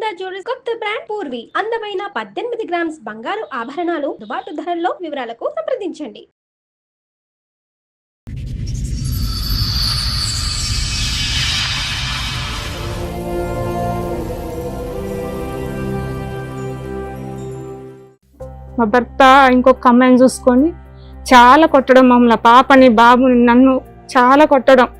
Sunitha jewellers కొత్త brand Purvi అందమైన 18 grams బంగారు ఆభరణాలు దుబాటు ధరల్లో వివరాలకు సంప్రదించండి. మా భర్త ఇంకొక అమ్మాయిని చూసుకొని చాలా కొట్టడం, మమ్మల్ని పాపని బాబుని నన్ను చాలా కొట్టడం.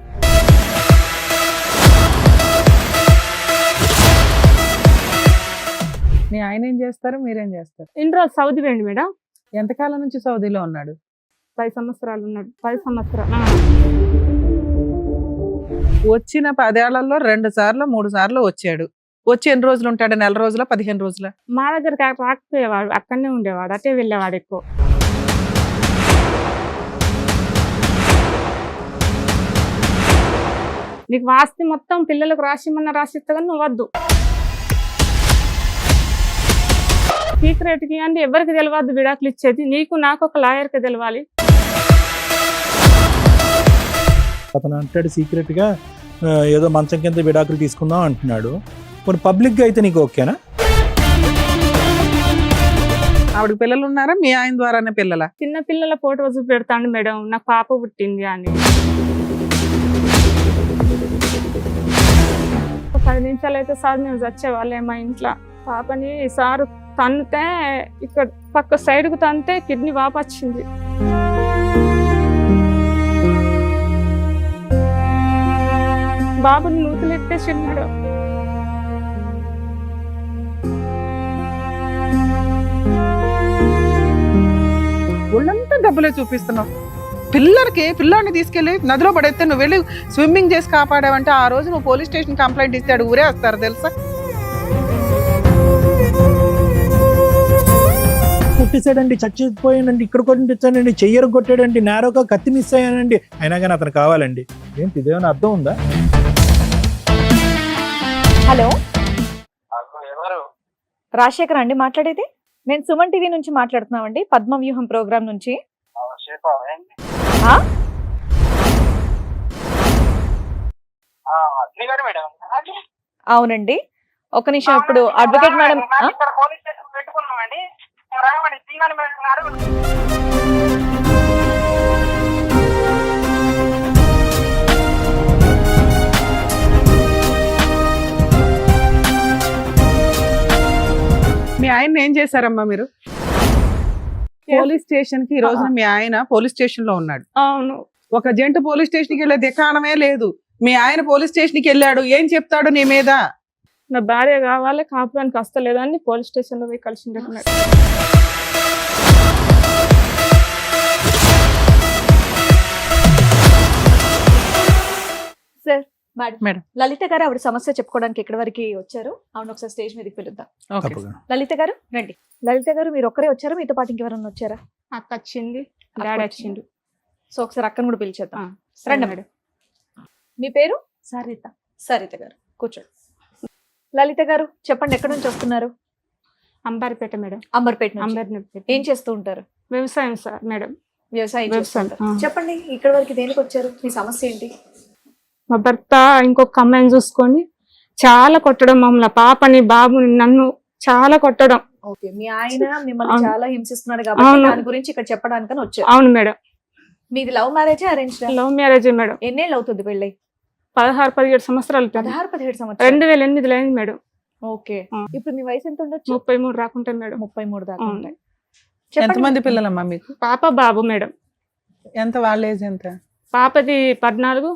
మీ ఆయన ఏం చేస్తారు, మీరేం చేస్తారు? ఇన్ని రోజు సౌదీ పోయింది మేడం. ఎంతకాలం నుంచి సౌదీలో ఉన్నాడు? 10 సంవత్సరాలు ఉన్నాడు. 10 సంవత్సరాలు. వచ్చిన 10 ఏళ్లలో 2 సార్లు 3 సార్లు వచ్చాడు. వచ్చి ఎన్ని రోజులు ఉంటాడు? నెల రోజుల 15 రోజుల? మా దగ్గర రాకపోయేవాడు, అక్కడనే ఉండేవాడు, అటే వెళ్ళేవాడు ఎక్కువ. నీకు ఆస్తి మొత్తం పిల్లలకు రాసిమన్నా రాసిస్తా కానీ నువ్వు వద్దు, సీక్రెట్కి అంటే ఎవరికి తెలియవద్దు విడాకులు ఇచ్చేది, నీకు నాకు ఒక లాయర్కి తెలవాలి. అతను అంటాడు సీక్రెట్ గా ఏదో మంచం కింద విడాకులు తీసుకుందాం అంటున్నాడు. కొన్ని పబ్లిక్ గా అయితే నీకు ఓకేనా? ఆవిడ పిల్లలు ఉన్నారా? మీ ఆయన ద్వారానే పిల్లల? చిన్న పిల్లల ఫోటో చూపెడతాను మేడం, నాకు పాప పుట్టింది అని. 10 నిమిషాలు అయితే సార్ మేము వచ్చేవాళ్ళే మా ఇంట్లో. పాపని సారు తన్నితే ఇక్కడ పక్క సైడ్కు తన్నితే కిడ్నీ వాపు వచ్చింది. బాబుని నూతులు ఎత్తేసిండు మేడం. ఒళ్ళంతా డబ్బులే చూపిస్తున్నావు. పిల్లాడిని తీసుకెళ్లి నదిలో పడేస్తే నువ్వు వెళ్ళి స్విమ్మింగ్ చేసి కాపాడావంటే ఆ రోజు నువ్వు పోలీస్ స్టేషన్ కంప్లైంట్ ఇస్తాడు, ఊరే వస్తారు తెలుసా? కొట్టేశాడండి, చచ్చిపోయానండి, ఇక్కడ కొట్టించానండి, చెయ్యరు కొట్టాడండి, నేరోగా కత్తి మిస్ అయ్యానండి, అయినా కానీ అతను కావాలండి. ఏంటి ఇదేమైనా అర్థం ఉందా? హలో, రాజశేఖర్ అండి మాట్లాడేది? నేను సుమన్ టీవీ నుంచి మాట్లాడుతున్నామండి, పద్మవ్యూహం ప్రోగ్రామ్ నుంచి. అవునండి, ఒక నిమిషం. ఇప్పుడు అడ్వకేట్ మేడం మీ ఆయన ఏం చేశారమ్మా మీరు? పోలీస్ స్టేషన్ కి ఈ రోజున మీ ఆయన పోలీస్ స్టేషన్ లో ఉన్నాడు. అవును, ఒక జంట పోలీస్ స్టేషన్ కి వెళ్ళే దిక్కాణమే లేదు. మీ ఆయన పోలీస్ స్టేషన్ కి వెళ్ళాడు, ఏం చెప్తాడు నీ మీద? నా భార్య కావాలి, కాపురానికి వస్తలేదని పోలీస్ స్టేషన్ లో పోయి కలిసి సార్. మేడం, లలిత గారు ఆవిడ సమస్య చెప్పుకోవడానికి ఎక్కడి వరకు వచ్చారు? అవును, ఒకసారి స్టేజ్ మీదకి పిలుద్దాం. లలిత గారు రండి. లలిత గారు మీరు ఒక్కరే వచ్చారా, మీతో పాటు ఇంకెవరన్నా వచ్చారా? అక్క వచ్చింది, డాడీ వచ్చిండు. సో ఒకసారి అక్కను కూడా పిలిచేద్దాం. రండి మేడం. మీ పేరు? సరిత. సరిత గారు కూర్చోండి. లలిత గారు చెప్పండి, ఎక్కడి నుంచి వస్తున్నారు? అంబర్పేట మేడం. అంబర్పేట నుంచి. అంబర్పేట. ఏం చేస్తూ ఉంటారు? వ్యవసాయం సార్ మేడం. వ్యవసాయం చేస్తుంటారు. చెప్పండి, ఇక్కడ వరకు దేనికి వచ్చారు? మీ సమస్య ఏంటి? మా భర్త ఇంకొక అమ్మాయిని చూసుకొని చాలా కొట్టడం, మమ్మల్ని పాపని బాబుని నన్ను చాలా కొట్టడం. ఓకే, మీ ఆయన మిమ్మల్ని చాలా హింసిస్తున్నాడు కాబట్టి దాని గురించి ఇక్కడ చెప్పడానికని వచ్చారు. అవును మేడం. మీది love marriage, arrange? Love marriage madam. ఎన్నేళ్ళు అవుతుంది పెళ్ళి? 16-17 సంవత్సరాలు. 16-17 సంవత్సరాలు. 2008లో అయింది మేడం. ఓకే, ఇప్పుడు మీ వయసు ఎంత ఉండొచ్చు? 33 రాకుంటాయి మేడం. 33 దాకా ఉంటాయి. ఎంతమంది పిల్లలమ్మా మీకు? పాప బాబు మేడం. ఎంత వాళ్ళ ఏజ్ ఎంత? పాపది 14,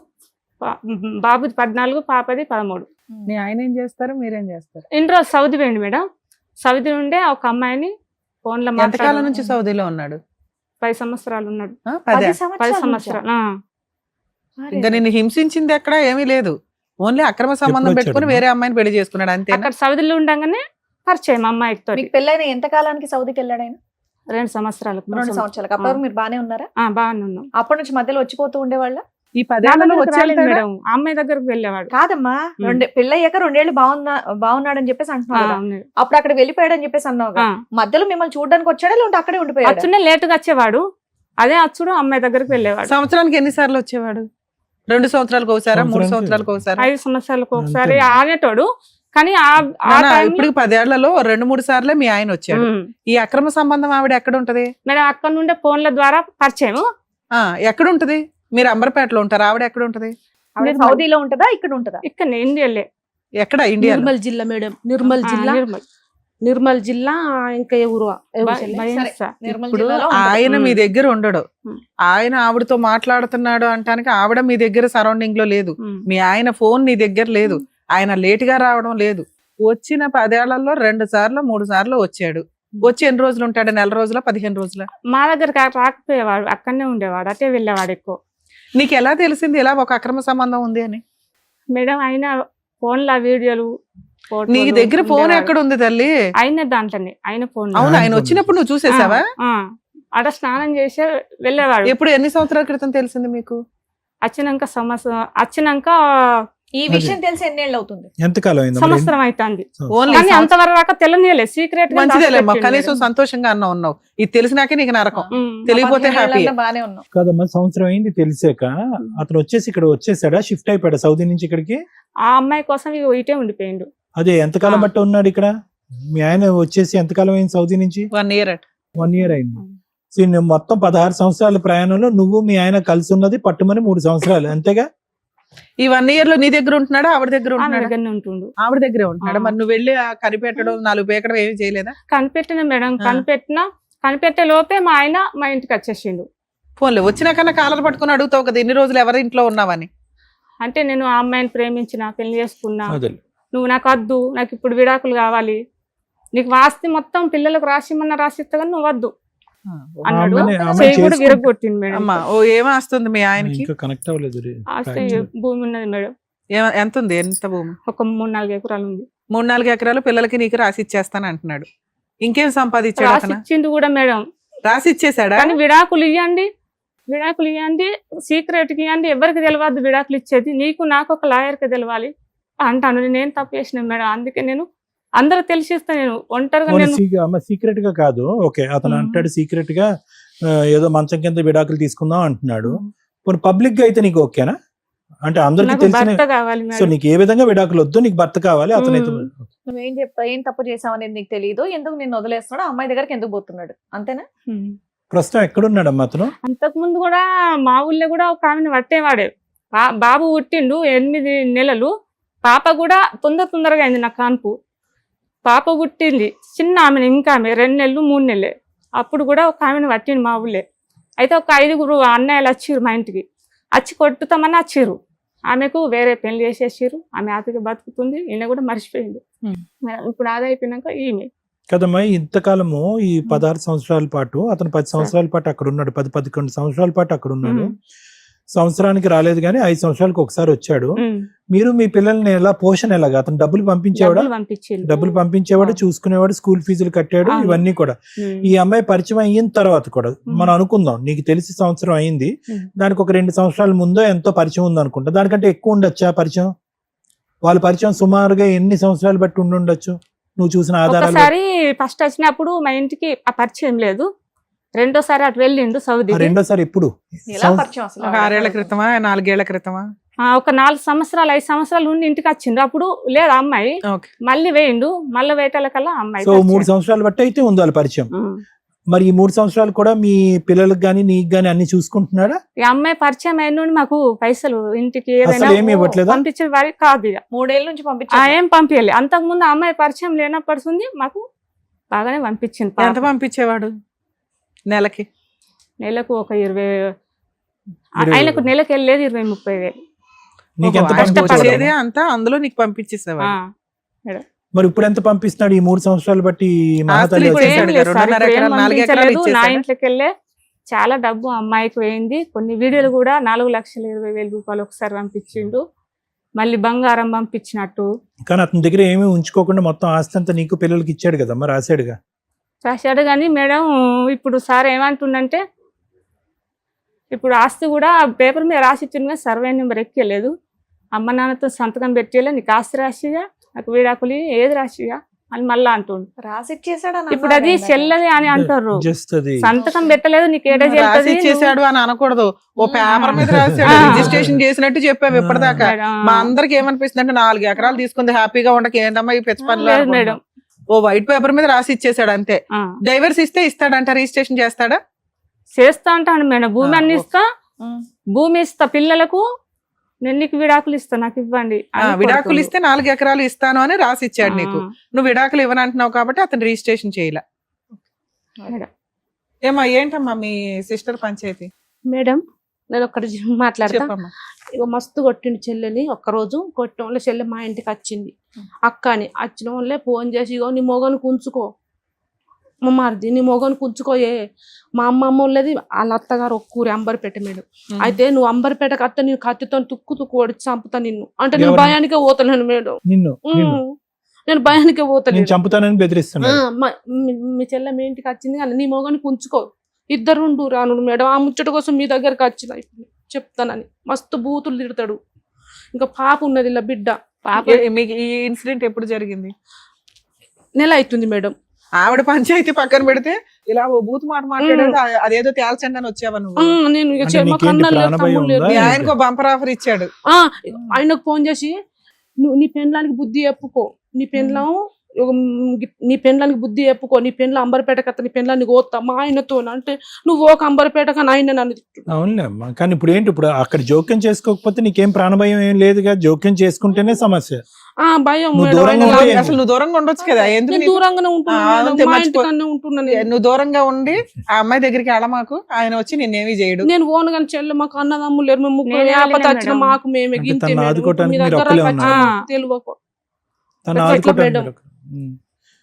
బాబుది 14, పాపది 13. మీ ఆయన ఏం చేస్తారు, మీరేం చేస్తారు? ఇన్ని రోజు సౌదీ పోయింది మేడం. సౌదీ ఉండే ఒక అమ్మాయిని ఫోన్ లో ఎంతకాలం నుంచి సౌదీలో ఉన్నాడు? 10 సంవత్సరాలు ఉన్నాడు. 10 సంవత్సరాలు. ఇంకా నిన్ను హింసించింది ఎక్కడ ఏమీ లేదు, ఓన్లీ అక్రమ సంబంధం పెట్టుకుని వేరే అమ్మాయిని పెళ్లి చేసుకున్నాడు అంతే. అక్కడ సౌదీలో ఉండగానే పరిచయం అమ్మాయితో. మీకు పెళ్ళైన ఎంత కాలానికి సౌదీకి వెళ్ళాడు ఆయన? 2 సంవత్సరాలకు. 2 సంవత్సరాలకు. అప్పటివరకు మీరు బానే ఉన్నారా? బాగానే ఉన్నాం. అప్పటి నుంచి మధ్యలో వచ్చిపోతూ ఉండేవాళ్ళ? ఈ 10 ఏళ్లలో మేడం అమ్మాయి దగ్గరకు వెళ్ళేవాడు. కాదమ్మా, పెళ్ళయ్యాక 2 ఏళ్ళు బాగున్నాడని చెప్పేసి అంటున్నాడు. అప్పుడు అక్కడ వెళ్ళిపోయాడని చెప్పేసి అన్నావు. మధ్యలో మిమ్మల్ని చూడడానికి వచ్చాడా లేదంటే అక్కడే ఉండిపోయాడు? అచ్చునే లేటుగా వచ్చేవాడు, అదే అచ్చుడు అమ్మాయి దగ్గరకు వెళ్ళేవాడు. సంవత్సరానికి ఎన్నిసార్లు వచ్చేవాడు? 2 సంవత్సరాలకు ఒకసారి, 3 సంవత్సరాలకు ఒకసారి, 5 సంవత్సరాలకు ఒకసారి ఆనేటోడు. కానీ ఇప్పుడు 10 ఏళ్లలో 2-3 సార్లే మీ ఆయన వచ్చాడు. ఈ అక్రమ సంబంధం ఆవిడ ఎక్కడ ఉంటది మేడం? అక్కడ నుండే ఫోన్ల ద్వారా పరిచయం. ఎక్కడ ఉంటది? మీరు అంబర్పేటలో ఉంటారు, ఆవిడ ఎక్కడ ఉంటది? సౌదీలో ఉంటదా ఇక్కడ ఉంటదా? ఇక్కడ ఇండియాలే. ఎక్కడ? ఇండియా. నిర్మల్ జిల్లా మేడం, నిర్మల్ జిల్లా. ఇంకా ఏ ఊరు? ఇప్పుడు ఆయన మీ దగ్గర ఉండడు, ఆయన ఆవిడతో మాట్లాడుతున్నాడు అంటానికి ఆవిడ మీ దగ్గర సరౌండింగ్ లో లేదు, మీ ఆయన ఫోన్ నీ దగ్గర లేదు, ఆయన లేట్ గా రావడం లేదు. వచ్చిన 10 ఏళ్లలో 2 సార్లు 3 సార్లు వచ్చాడు. వచ్చి ఎన్ని రోజులు ఉంటాడు? నెల రోజుల 15 రోజుల? మా దగ్గర రాకపోయేవాడు, అక్కడనే ఉండేవాడు, అటే వెళ్ళేవాడు ఎక్కువ. నీకు ఎలా తెలిసింది ఇలా ఒక అక్రమ సంబంధం ఉంది అని? మేడం ఆయన ఫోన్ల వీడియోలు. నీ దగ్గర ఫోన్ ఎక్కడ ఉంది తల్లి? ఆయన దాంట్లోనే, ఆయన ఫోన్. అవును, ఆయన వచ్చినప్పుడు నువ్వు చూసేసావా? అక్కడ స్నానం చేసి వెళ్ళేవాడు. ఎప్పుడు? ఎన్ని సంవత్సరాల క్రితం తెలిసింది మీకు? వచ్చినాక ఈ విషయం తెలిసి ఎన్నేళ్ళు అవుతుంది? ఎంతకాలం అయింది? సంవత్సరం అవుతుంది. కానీ అంతవరకు తెలియలే, సీక్రెట్. మంచిదేలేమ్మా, కనీసం సంతోషంగా ఉన్నావు. ఇది తెలిసినాకే నీకు నరకం, తెలియపోతే హ్యాపీ. బానే ఉన్నాం కాదమ్మా, సంవత్సరం అయింది తెలిసాక అతను ఇక్కడ వచ్చేసాడా? షిఫ్ట్ అయిపోయాడా సౌదీ నుంచి ఇక్కడికి? ఆ అమ్మాయి కోసం ఇటే ఉండిపోయిండు. అదే ఎంతకాలం బట్టి ఉన్నాడు ఇక్కడ? మీ ఆయన వచ్చేసి ఎంతకాలం అయింది సౌదీ నుంచి? 1 year. 1 year అయింది. మొత్తం 16 సంవత్సరాల ప్రయాణంలో నువ్వు మీ ఆయన కలిసి ఉన్నది పట్టుమని 3 సంవత్సరాలు, అంతేగా? ఈ 1 year లో నీ దగ్గర ఉంటున్నాడా, ఆవిడ దగ్గర ఉంటున్నాడా? ఉంటుండు. ఆవిడ దగ్గరే ఉంటున్నాడా? మరి నువ్వు వెళ్ళి కనిపెట్టడం, 4 పేకడం ఏమి చేయలేదా? కనిపెట్టిన మేడం, కనిపెట్టే లోపే మా ఆయన మా ఇంటికి వచ్చేసిండు. ఫోన్లో వచ్చినాకన్నా కాలర్ పట్టుకుని అడుగుతావు కదా, ఇన్ని రోజులు ఎవరి ఇంట్లో ఉన్నావని. అంటే నేను ఆ అమ్మాయిని ప్రేమించిన, పెళ్లి చేసుకున్నా, నువ్వు నాకు వద్దు, నాకు ఇప్పుడు విడాకులు కావాలి, నీకు ఆస్తి మొత్తం పిల్లలకు రాసిమన్నా రాసిస్తా కానీ నువ్వు వద్దు అన్నాడు. కూడా విరగొట్టింది మేడం. ఏమొస్తుంది మీ ఆయనకి? ఆస్తి భూమి ఉన్నది మేడం. ఎంత ఉంది? ఎంత భూమి? ఒక 3-4 ఎకరాలు ఉంది. 3-4 ఎకరాలు పిల్లలకి నీకు రాసి ఇచ్చేస్తాను అంటున్నాడు. ఇంకేం సంపాదించాడు? రాసిచ్చింది కూడా మేడం. రాసి ఇచ్చేసాడా? కానీ విడాకులు ఇవ్వండి, సీక్రెట్ కి ఇవ్వండి, ఎవరికి తెలియదు విడాకులు ఇచ్చేది, నీకు నాకు ఒక లాయర్కి తెలియాలి అంటాను. నేను తప్పు చేసిన మేడం, అందుకే నేను అందరూ తెలిసిస్తా, నేను ఒంటరిగా. సీక్రెట్ గా కాదు, ఓకే, అతను అంటాడు సీక్రెట్ గా ఏదో మంచం కింద విడాకులు తీసుకుందాం అంటున్నాడు. పబ్లిక్ గా అయితే నీకు ఓకేనా? అంటే అందరికి తెలిసిన, సో నీకు ఏ విధంగా విడాకులు వద్దు, నీకు భర్త కావాలి, అతనైతే. నువ్వేం చెప్తావు? ఏం తప్పు చేసావు అనేది నీకు తెలియదు, ఎందుకు నేను వదిలేస్తున్నాడు, అమ్మాయి దగ్గరికి ఎందుకు పోతున్నాడు, అంతేనా? ప్రస్తుతం ఎక్కడున్నాడమ్మా అతను? అంతకు ముందు కూడా మా ఊళ్ళో కూడా ఒక ఆమెను పట్టేవాడే. బాబు పుట్టిండు 8 నెలలు, పాప కూడా తొందరగా అయింది నా కాన్పు. పాప పుట్టింది చిన్న ఆమెను, ఇంకా ఆమె 2 నెలలు 3 నెలలే. అప్పుడు కూడా ఒక ఆమెను పట్టిండు మా ఊళ్ళే. అయితే ఒక 5 అన్నయ్యలు వచ్చిర్రు మా ఇంటికి, వచ్చి కొట్టుతామని వచ్చిర్రు. ఆమెకు వేరే పెళ్లి చేసేసారు, ఆమె హ్యాపీగా బతుకుతుంది, ఈయన కూడా మర్చిపోయింది. ఇప్పుడు ఆదా అయిపోయినాక ఈమె కదమ్మా, ఇంతకాలము ఈ 16 సంవత్సరాల పాటు అతను 10 సంవత్సరాల పాటు అక్కడ ఉన్నాడు, 10-11 సంవత్సరాల పాటు అక్కడ ఉన్నాడు. సంవత్సరానికి రాలేదు కానీ 5 సంవత్సరాలకు ఒకసారి వచ్చాడు. మీరు మీ పిల్లల్ని ఎలా, పోషణ ఎలాగా? అతను డబ్బులు పంపించేవాడు, చూసుకునేవాడు, స్కూల్ ఫీజులు కట్టాడు, ఇవన్నీ కూడా. ఈ అమ్మాయి పరిచయం అయిన తర్వాత కూడా మనం అనుకుందాం, నీకు తెలిసి సంవత్సరం అయింది, దానికి ఒక 2 సంవత్సరాల ముందో ఎంతో పరిచయం ఉంది అనుకుంటా. దానికంటే ఎక్కువ ఉండొచ్చా పరిచయం? వాళ్ళ పరిచయం సుమారుగా ఎన్ని సంవత్సరాలు బట్టి ఉండొచ్చు నువ్వు చూసిన ఆధారాలు? ఒకసారి ఫస్ట్ వచ్చినప్పుడు మా ఇంటికి ఆ పరిచయం లేదు, రెండోసారి అటు వెళ్ళిండు సౌదీ. రెండోసారి ఎప్పుడు? 6 ఏళ్ల క్రితమా, 4 ఏళ్ల క్రితమా? ఒక 4 సంవత్సరాలు 5 సంవత్సరాలు ఉండి ఇంటికి వచ్చిండు. అప్పుడు లేదు అమ్మాయి, మళ్ళీ వేయిండు, మళ్ళీ వేయటలకల్లా అమ్మాయి. సో 3 సంవత్సరాలు బట్టి అయితే ఉంది వాళ్ళ పరిచయం. మరి ఈ 3 సంవత్సరాలు కూడా మీ పిల్లలకు గానీ నీకు గానీ అన్ని చూసుకుంటున్నాడా? ఈ అమ్మాయి పరిచయం అయిన మాకు పైసలు ఇంటికి పంపించే వారి కాదు. 3 ఏళ్ళ నుంచి ఏం పంపించాలి. అంతకు ముందు అమ్మాయి పరిచయం లేనప్పటి మాకు బాగానే పంపించింది. ఎంత పంపించేవాడు? నెలకు ఒక 20, ఆయనకు నెలకు వెళ్ళేది 20-30 వేలు. అంతా అందులో నీకు పంపించేసేవా? మరి ఇప్పుడు ఎంత పంపిస్తున్నాడు ఈ 3 సంవత్సరాలు బట్టి? నా ఇంట్లోకి వెళ్ళే చాలా డబ్బు అమ్మాయికి పోయింది. కొన్ని వీడియోలు కూడా 4,20,000 రూపాయలు ఒకసారి పంపించిండు, మళ్ళీ బంగారం పంపించినట్టు. కానీ అతని దగ్గర ఏమీ ఉంచుకోకుండా మొత్తం ఆస్తి అంతా నీకు పిల్లలకి ఇచ్చాడు కదమ్మా, రాశాడుగా. రాశాడు కానీ మేడం ఇప్పుడు సార్ ఏమంటుండంటే, ఇప్పుడు ఆస్తి కూడా పేపర్ మీద రాసిచ్చింది కానీ సర్వే నెంబర్ ఎక్కలేదు, అమ్మ నాన్నతో సంతకం పెట్టేలా నీకు ఆస్తి రాసిగా, నాకు విడాకులు ఏది రాసిగా అని మళ్ళా అంటుండు. రాసిచ్చేసాడు ఇప్పుడు అది చెల్లది అని అంటారు, జస్ట్ అది సంతకం పెట్టలేదు, నీకు ఏడ రాసి చెల్లుతుంది ఇచ్చేసాడు అని అనకూడదు. ఓ పేపర్ మీద రాసాడు, ఆ. రిజిస్ట్రేషన్ చేసినట్టు చెప్పావు ఇప్పటిదాకా. మా అందరికి ఏమనిపిస్తుంది అంటే 4 ఎకరాలు తీసుకుంది హ్యాపీగా ఉండక ఏంటమ్మా ఈ పెద్ద పనులు లేదు అనుకుంటున్నాం. మేడం. ఓ వైట్ పేపర్ మీద రాసి ఇచ్చేసాడు అంతే. డైవర్స్ ఇస్తే ఇస్తాడంట, రిజిస్ట్రేషన్ చేస్తాడా? చేస్తా అంటాను మేడం. భూమి అన్ని ఇస్తా, భూమి ఇస్తా, పిల్లలకు నేను నీకు విడాకులు ఇస్తా, నాకు ఇవ్వండి అని విడాకులు కొడుతుండు. ఇస్తే 4 ఎకరాలు ఇస్తాను అని రాసి ఇచ్చాడు నీకు. నువ్వు విడాకులు ఇవ్వనంటున్నావు కాబట్టి అతను రిజిస్ట్రేషన్ చేయాల. మేడం. ఏమా ఏంటమ్మా మీ సిస్టర్ పంచాయతీ? మేడం నేను ఒక్కటి మాట్లాడతా. చెప్పమ్మా. ఇగో మస్తు కొట్టిండు చెల్లెని. ఒక్కరోజు కొట్టిన వాళ్ళ చెల్లె మా ఇంటికి వచ్చింది. అక్క అని వచ్చిన వాళ్ళే ఫోన్ చేసి, ఇగో నీ మొగను కుంచుకో మా మరిది, నీ మొగను కుంచుకోయే. మా అమ్మమ్మ వాళ్ళది వాళ్ళ అత్తగారు ఒక్కూరి అంబర్పేట మేడం. అయితే నువ్వు అంబర్పేటకి అత్త నేను కత్తితో తుక్కు ఓడిచి చంపుతా నిన్ను అంటే నేను ఎవరిని? భయానికే పోతలేను మేడం. నిన్ను నేను భయానికే నేను పోతలేను. చంపుతానని బెదిరిస్తున్నాడు. మీ చెల్లె మీ ఇంటికి వచ్చింది కానీ నీ మొగని కుంచుకో, ఇద్దరు రాను మేడం. ఆ ముచ్చట కోసం మీ దగ్గరకు వచ్చిన ఇప్పుడు చెప్తానని మస్తు బూతులు తిడతాడు. ఇంకా పాప ఉన్నది ఇలా బిడ్డ. పాప మీకు ఈ ఇన్సిడెంట్ ఎప్పుడు జరిగింది? నెల అవుతుంది మేడం. ఆవిడ పంచాయతీ పక్కన పెడితే ఇలా ఓ బూత్ మాట మాట్లాడేది అదేదో తేల్చండి అని వచ్చావా నువ్వు? నేను ఇక అంటే మా నీకేంటి కన్నాలు లేరు, ప్రాణభయం తమ్ముళ్ళు లేరు. ఉందా? మీ ఆయనకు బంపర్ ఆఫర్ ఇచ్చాడు. ఆయనకు ఫోన్ చేసి నువ్వు నీ పెండ్లానికి బుద్ధి చెప్పుకో, నీ పెండ్లం నీ పెండ్లానికి బుద్ధి చెప్పుకో, నీ పెండ్ల అంబర్పేట కత్త, నీ పెండ్లాన్ని కోస్తా మా ఆయనతో అంటే నువ్వు ఒక అంబర్పేట కానీ ఆయన నన్ను తిట్టుడు. అవునులే అమ్మా, కానీ ఇప్పుడు ఏంటి, ఇప్పుడు అక్కడ జోక్యం చేసుకోకపోతే నీకేం ప్రాణభయం ఏం లేదుగా, జోక్యం చేసుకుంటేనే సమస్య. భయం నువ్వు మేడం. దూరంగా ఆయన ఉంటే అసలు నువ్వు దూరంగా ఉండొచ్చు కదా. ఎందుకు నేను నీకు? దూరంగానే ఉంటున్నాను మేడం. అంతే, మా మర్చిపో. ఇంటికన్నా ఉంటున్నాను నేను. నువ్వు దూరంగా ఉండి ఆ అమ్మాయి దగ్గరికి వెళ్ళమాకు, ఆయన వచ్చి నిన్నేమీ చేయడు. నేను ఓన్ కానీ చెల్లె మాకు అన్నదమ్ములు లేరు, మేము ముగ్గురు నేనే ఆపత వెళ్ళినా వచ్చిన మేడం. మాకు మేమే అంటే గింతే తను మేడం. ఆదుకోవటానికి మీ మీరు దగ్గర ఒక్కలే ఖచ్చితంగా ఉన్నారు. తెలియకు. తను ఎట్లా ఆదుకోవటానికి మేడం? మీరు- ఉమ్.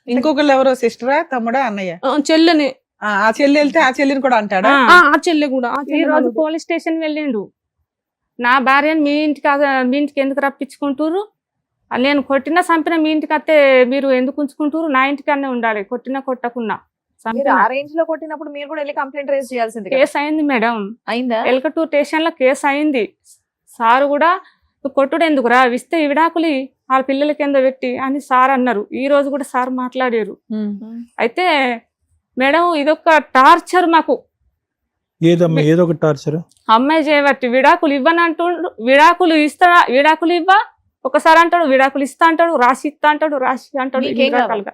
ఇంకొకళ్ళు ఎవరో సిస్టరా, తమ్ముడా, అన్నయ్య? చెల్లెనే. ఆ చెల్లి వెళ్తే ఆ చెల్లిని కూడా అంటాడా? ఆ చెల్లె కూడా. ఆ ఈ చెల్లె రోజు కూడా. పోలీస్ స్టేషన్ వెళ్ళిండు. నా భార్యను మీ ఇంటికి ఎందుకు రప్పించుకుంటారు? నేను కొట్టినా చంపిన మీ ఇంటికి వస్తే మీరు ఎందుకు ఉంచుకుంటారు? నా ఇంటికన్నా ఉండాలి, కొట్టినా కొట్టకున్నా. మీరు ఆ రేంజ్ లో కొట్టినప్పుడు మీరు కూడా వెళ్ళి కంప్లైంట్ రేజ్ చేయాల్సింది కదా. కేసు అయింది మేడం, అయిందా? ఎల్కటూర్ స్టేషన్ లో కేసు అయింది. సార్ కూడా నువ్వు కొట్టుడు ఎందుకురా, ఇస్తే విడాకులు వాళ్ళ పిల్లల కింద పెట్టి అని సార్ అన్నారు. ఈ రోజు కూడా సార్ మాట్లాడారు. అయితే మేడం ఇదొక టార్చర్ మాకు. ఏదమ్మా ఏదో ఒక టార్చర్. అమ్మాయి చేయబట్టి విడాకులు ఇవ్వని అంటుండు. విడాకులు ఇస్తా, విడాకులు ఇవ్వ, ఒకసారి అంటాడు విడాకులు ఇస్తా అంటాడు, రాసి ఇస్తా అంటాడు, రాసి అంటాడు. మీకేం ఇన్ని రకాలుగా.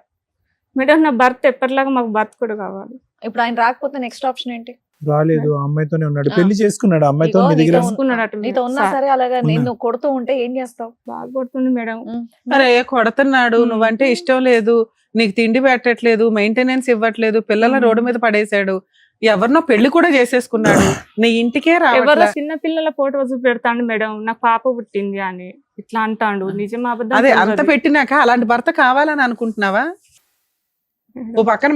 మేడం నా భర్త ఎప్పటిలాగా మాకు భర్త కూడా కావాలి. ఇప్పుడు ఆయన రాకపోతే నెక్స్ట్ ఆప్షన్ ఏంటి? రాలేదు, ఆ అమ్మాయితోనే ఉన్నాడు, ఆ. పెళ్లి చేసుకున్నాడు, ఆ అమ్మాయితో ఇగో మీ దగ్గర. నీతో చేసుకున్నాడట నీతో ఉన్నా సార్. సరే అలాగా ఉన్నా. నేను కొడుతూ ఉంటే ఏం చేస్తావు? బాగా కొడుతుంది మేడం. అరే కొడుతున్నాడు, నువ్వంటే ఇష్టం లేదు, నీకు తిండి పెట్టట్లేదు, మెయింటెనెన్స్ ఇవ్వట్లేదు, పిల్లల రోడ్డు మీద పడేశాడు, ఎవరినో పెళ్లి కూడా చేసేసుకున్నాడు, నీ ఇంటికే ఎవరో రావట్లే. చిన్న పిల్లల ఫోటో చూపెడతాడు మేడం, నాకు పాప పుట్టింది అని ఇట్లా అంటాడు. నిజం అబద్ధం అదే తెలియదు. అంత పెట్టినాక అలాంటి భర్త కావాలని అనుకుంటున్నావా? ఓ పక్కన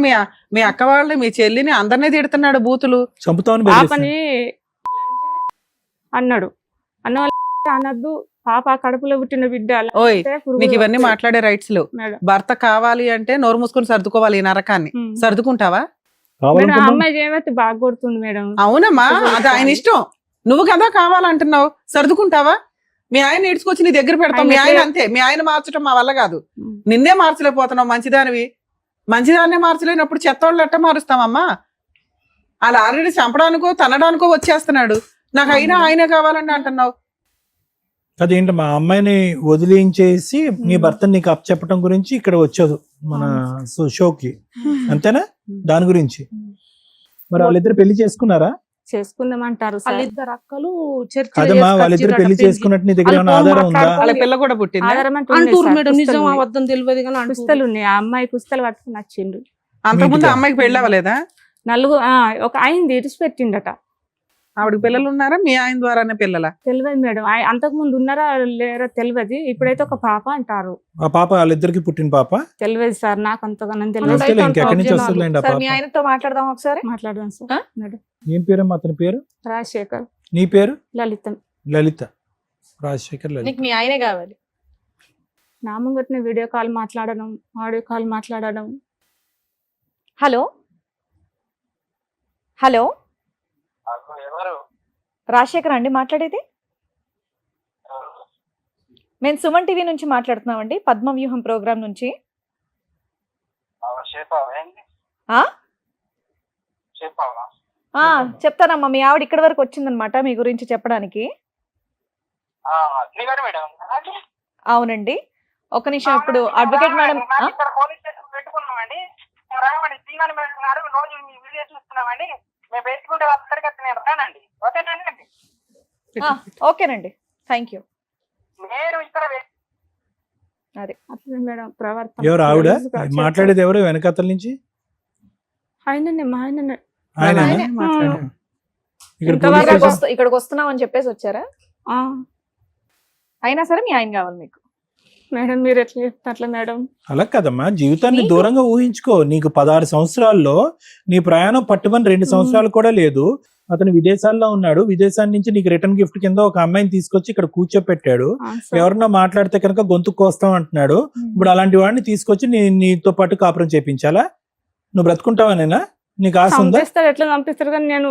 మీ అక్క వాళ్ళని, మీ చెల్లిని అందరినీ తిడుతున్నాడు బూతులు. చంపుతామని పాపని అన్నాడు. అన్న వాళ్ళ అనద్దు, పాప కడుపులో పుట్టిన బిడ్డ అలా ఓయ్ అంటే పురుగు నీకు ఇవన్నీ వస్తాయి. మాట్లాడే రైట్స్ లేవు. మేడం. భర్త కావాలి అంటే నోరు మూసుకొని సర్దుకోవాలి ఈ నరకాన్ని. సర్దుకుంటావా? మేడం ఆ కావాలనుకున్నాం. అమ్మాయి చేయబట్టి బాగా కొడుతుంది మేడం. అవునమ్మా, అది ఆయన ఇష్టం. నువ్వు కదా కావాలంటున్నావు, సర్దుకుంటావా? మీ ఆయన ఈడ్చుకొచ్చి నీ దగ్గర పెడతావు. మీ ఆయన అంతే, మీ ఆయన మార్చడం మా వల్ల కాదు. నిన్నే మార్చలేకపోతున్నావు. మంచిదాన్నే మార్చలేనప్పుడు చెత్తోళ్ళు ఎట్ట మారుస్తామమ్మా? అలా ఆల్రెడీ చంపడానికో తనడానికో వచ్చేస్తున్నాడు. నాకు అయినా ఆయనే కావాలని అంటున్నావు. అదేంటి మా అమ్మాయిని వదిలించేసి నీ భర్తని నీకు అప్పచెప్పటం గురించి ఇక్కడ వచ్చాదు మన షోకి, అంతేనా? దాని గురించి మరి వాళ్ళిద్దరు పెళ్లి చేసుకున్నారా? చేసుకుందామంటారు సార్. వాళ్ళిద్దరు అక్కలు చర్చ అదమ్మా, వాళ్ళిద్దరు పెళ్లి చేసుకున్నట్టు నీ దగ్గర ఏమైనా వాళ్ళు ఆధారం ఉందా? మాట్లాడుకో- వాళ్ళ పిల్ల కూడా పుట్టింది. ఆధారం అంటూ ఉంది అంటూరు సార్, మేడం. నిజం పుస్తలు ఉన్నాయి. అబద్ధం తెలియదు కానీ అంటూరు. పుస్తలు ఉన్నాయి. ఆ అమ్మాయి పుస్తలు పట్టుకుని వచ్చిండు. అంతకుముందు ఇంటికా? అమ్మాయికి పెళ్ళి అవ్వలేదా? ఒక అయింది ఇడిచి పెట్టిండట. ఆవిడకి పిల్లలు ఉన్నారా? మీ ఆయన ద్వారానే పిల్లల? తెలియదు మేడం, అంతకు ముందు ఉన్నారా లేరా తెలియదు. ఇప్పుడైతే ఒక పాప అంటారు. ఆ పాప వాళ్ళిద్దరికి పుట్టిన పాప? తెలియదు సార్, నాకు అంతగానం అంతే. తెలియదు. వస్తేలే, ఇంకెక్కడి నుంచి జనాలు. వస్తుందిలేండి ఆ సార్ పాప. మీ ఆయనతో మాట్లాడదాం ఒకసారి. మాట్లాడదాం ఆ? సార్. మేడం ఏం పేరమ్మా అతని పేరు? రాజశేఖర్, నీ పేరు? లలితం. లలిత. రాజశేఖర్ లలిత. నీకు మీ ఆయనే కావాలి. నా ముంగట్నే వీడియో కాల్ మాట్లాడడం, ఆడియో కాల్ మాట్లాడడం. హలో హలో రాజశేఖర్ అండి మాట్లాడేది? మేము సుమన్ టీవీ నుంచి మాట్లాడుతున్నామండి, పద్మవ్యూహం ప్రోగ్రామ్ నుంచి. చెప్పావా ఏంది? ఆ? చెప్పావా? చెప్తానమ్మా. మీ ఆవిడ ఇక్కడి వరకు వచ్చిందనమాట మీ గురించి చెప్పడానికి. శ్రీగారు మేడం అవునండి, ఒక నిమిషం. ఇప్పుడు అడ్వకేట్ మేడం ఇక్కడ పోలీస్ స్టేషన్ పెట్టుకున్నామండి. రావండి శ్రీగారు మేడం గారు, రోజు మీ వీడియో చూస్తున్నామండి. మేము పెట్టుకుంటే అక్కడికి నేను రానండి. ఓకేనండి? ఓకేనండి, థ్యాంక్ యూ. నేను ఇక్కడ అదే అట్లా మేడం ప్రవర్తన. ఎవరు ఆవిడ చేస్తారు. మాట్లాడేది? ఎవరు వెనకతల నుంచి? ఆయననే, మా ఆయననే. ఆయన ఆయనే మాట్లాడారు. ఇక్కడ ఇంతవరకు పోలీస్ స్టేషన్- ఇక్కడికి వస్తున్నాం అని చెప్పేసి వచ్చారా? ఆ, అయినా సరే మీ ఆయన కావాలి మీకు. మేడం మీరు ఎట్లా చెప్తారు అట్లా మేడం? అలా కదమ్మా, జీవితాన్ని నీకు- దూరంగా ఊహించుకో. నీకు 16 సంవత్సరాల్లో నీ ప్రయాణం పట్టుమని 2 సంవత్సరాలు కూడా లేదు. అతను విదేశాల్లో ఉన్నాడు. విదేశాల నుంచి నీకు రిటర్న్ గిఫ్ట్ కింద ఒక అమ్మాయిని తీసుకొచ్చి ఇక్కడ కూర్చోపెట్టాడు. ఆ, సార్. ఎవరన్నా మాట్లాడితే కనుక గొంతు కోస్తాం అంటున్నాడు. ఇప్పుడు అలాంటి వాడిని తీసుకొచ్చి నీతో పాటు కాపురం చేపించాలా? నువ్వు బ్రతుకుంటావనేనా? నీకు ఆశ ఉందా? చంపేస్తారు, ఎట్లా చంపిస్తారు? కానీ నేను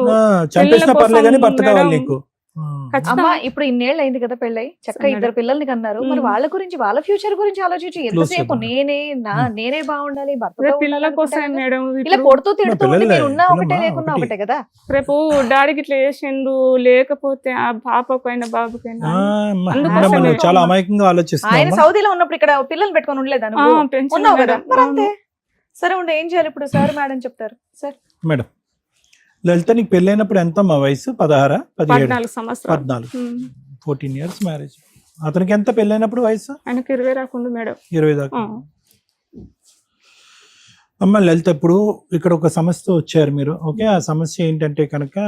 చంపేసిన పిల్లల పర్లే కానీ కోసం భర్త కావాలి మేడం. నీకు. అమ్మా, ఖచ్చితంగా ఇప్పుడు ఇన్నేళ్ళు అయింది కదా పెళ్ళై, చక్కగా మేడం. 2 పిల్లల్ని కన్నారు. మరి వాళ్ళ గురించి, వాళ్ళ ఫ్యూచర్ గురించి ఆలోచించి ఎంతసేపు చేద్దాం. నేనే బాగుండాలి, భర్త రేపు పిల్లల కోసమే మేడం. ఇలా ఇప్పుడు కొడుతూ తిడుతూ ఉంటే పిల్లలే, మీరు ఉన్నా ఒకటే పిల్లమ్మా, లేకున్నా ఒకటి. ఒకటే కదా. రేపు డాడీకి ఇట్లా చేసిండు, లేకపోతే ఆ పాపకైనా బాబుకైనా అందుకోసమే. అమ్మా, నువ్వు చాలా అమాయకంగా ఆయన ఆలోచిస్తున్నావు. సౌదీలో ఉన్నప్పుడు ఇక్కడ పిల్లల్ని పెట్టుకొని ఉండలేదా ఆ, నువ్వు? పెంచాను ఉన్నావు కదా, మేడం. మరి అంతే. సరే ఉండే, ఏం చేయాలి ఇప్పుడు? సార్ మేడం చెప్తారు. సార్ మేడం, లలిత నీకు పెళ్ళైనప్పుడు ఎంత అమ్మా వయసు? 16, 17, 14 సంవత్సరాలు. 14, ఉమ్. 14 ఇయర్స్ మ్యారేజ్. అతనికి ఎంత పెళ్ళైనప్పుడు వయసు? ఆయనకి 20 రాకుండా మేడం. 20 దాకా. ఆ. అమ్మ లలిత, ఇప్పుడు ఇక్కడ ఒక సమస్య వచ్చారు మీరు. ఓకే, ఆ సమస్య ఏంటంటే కనుక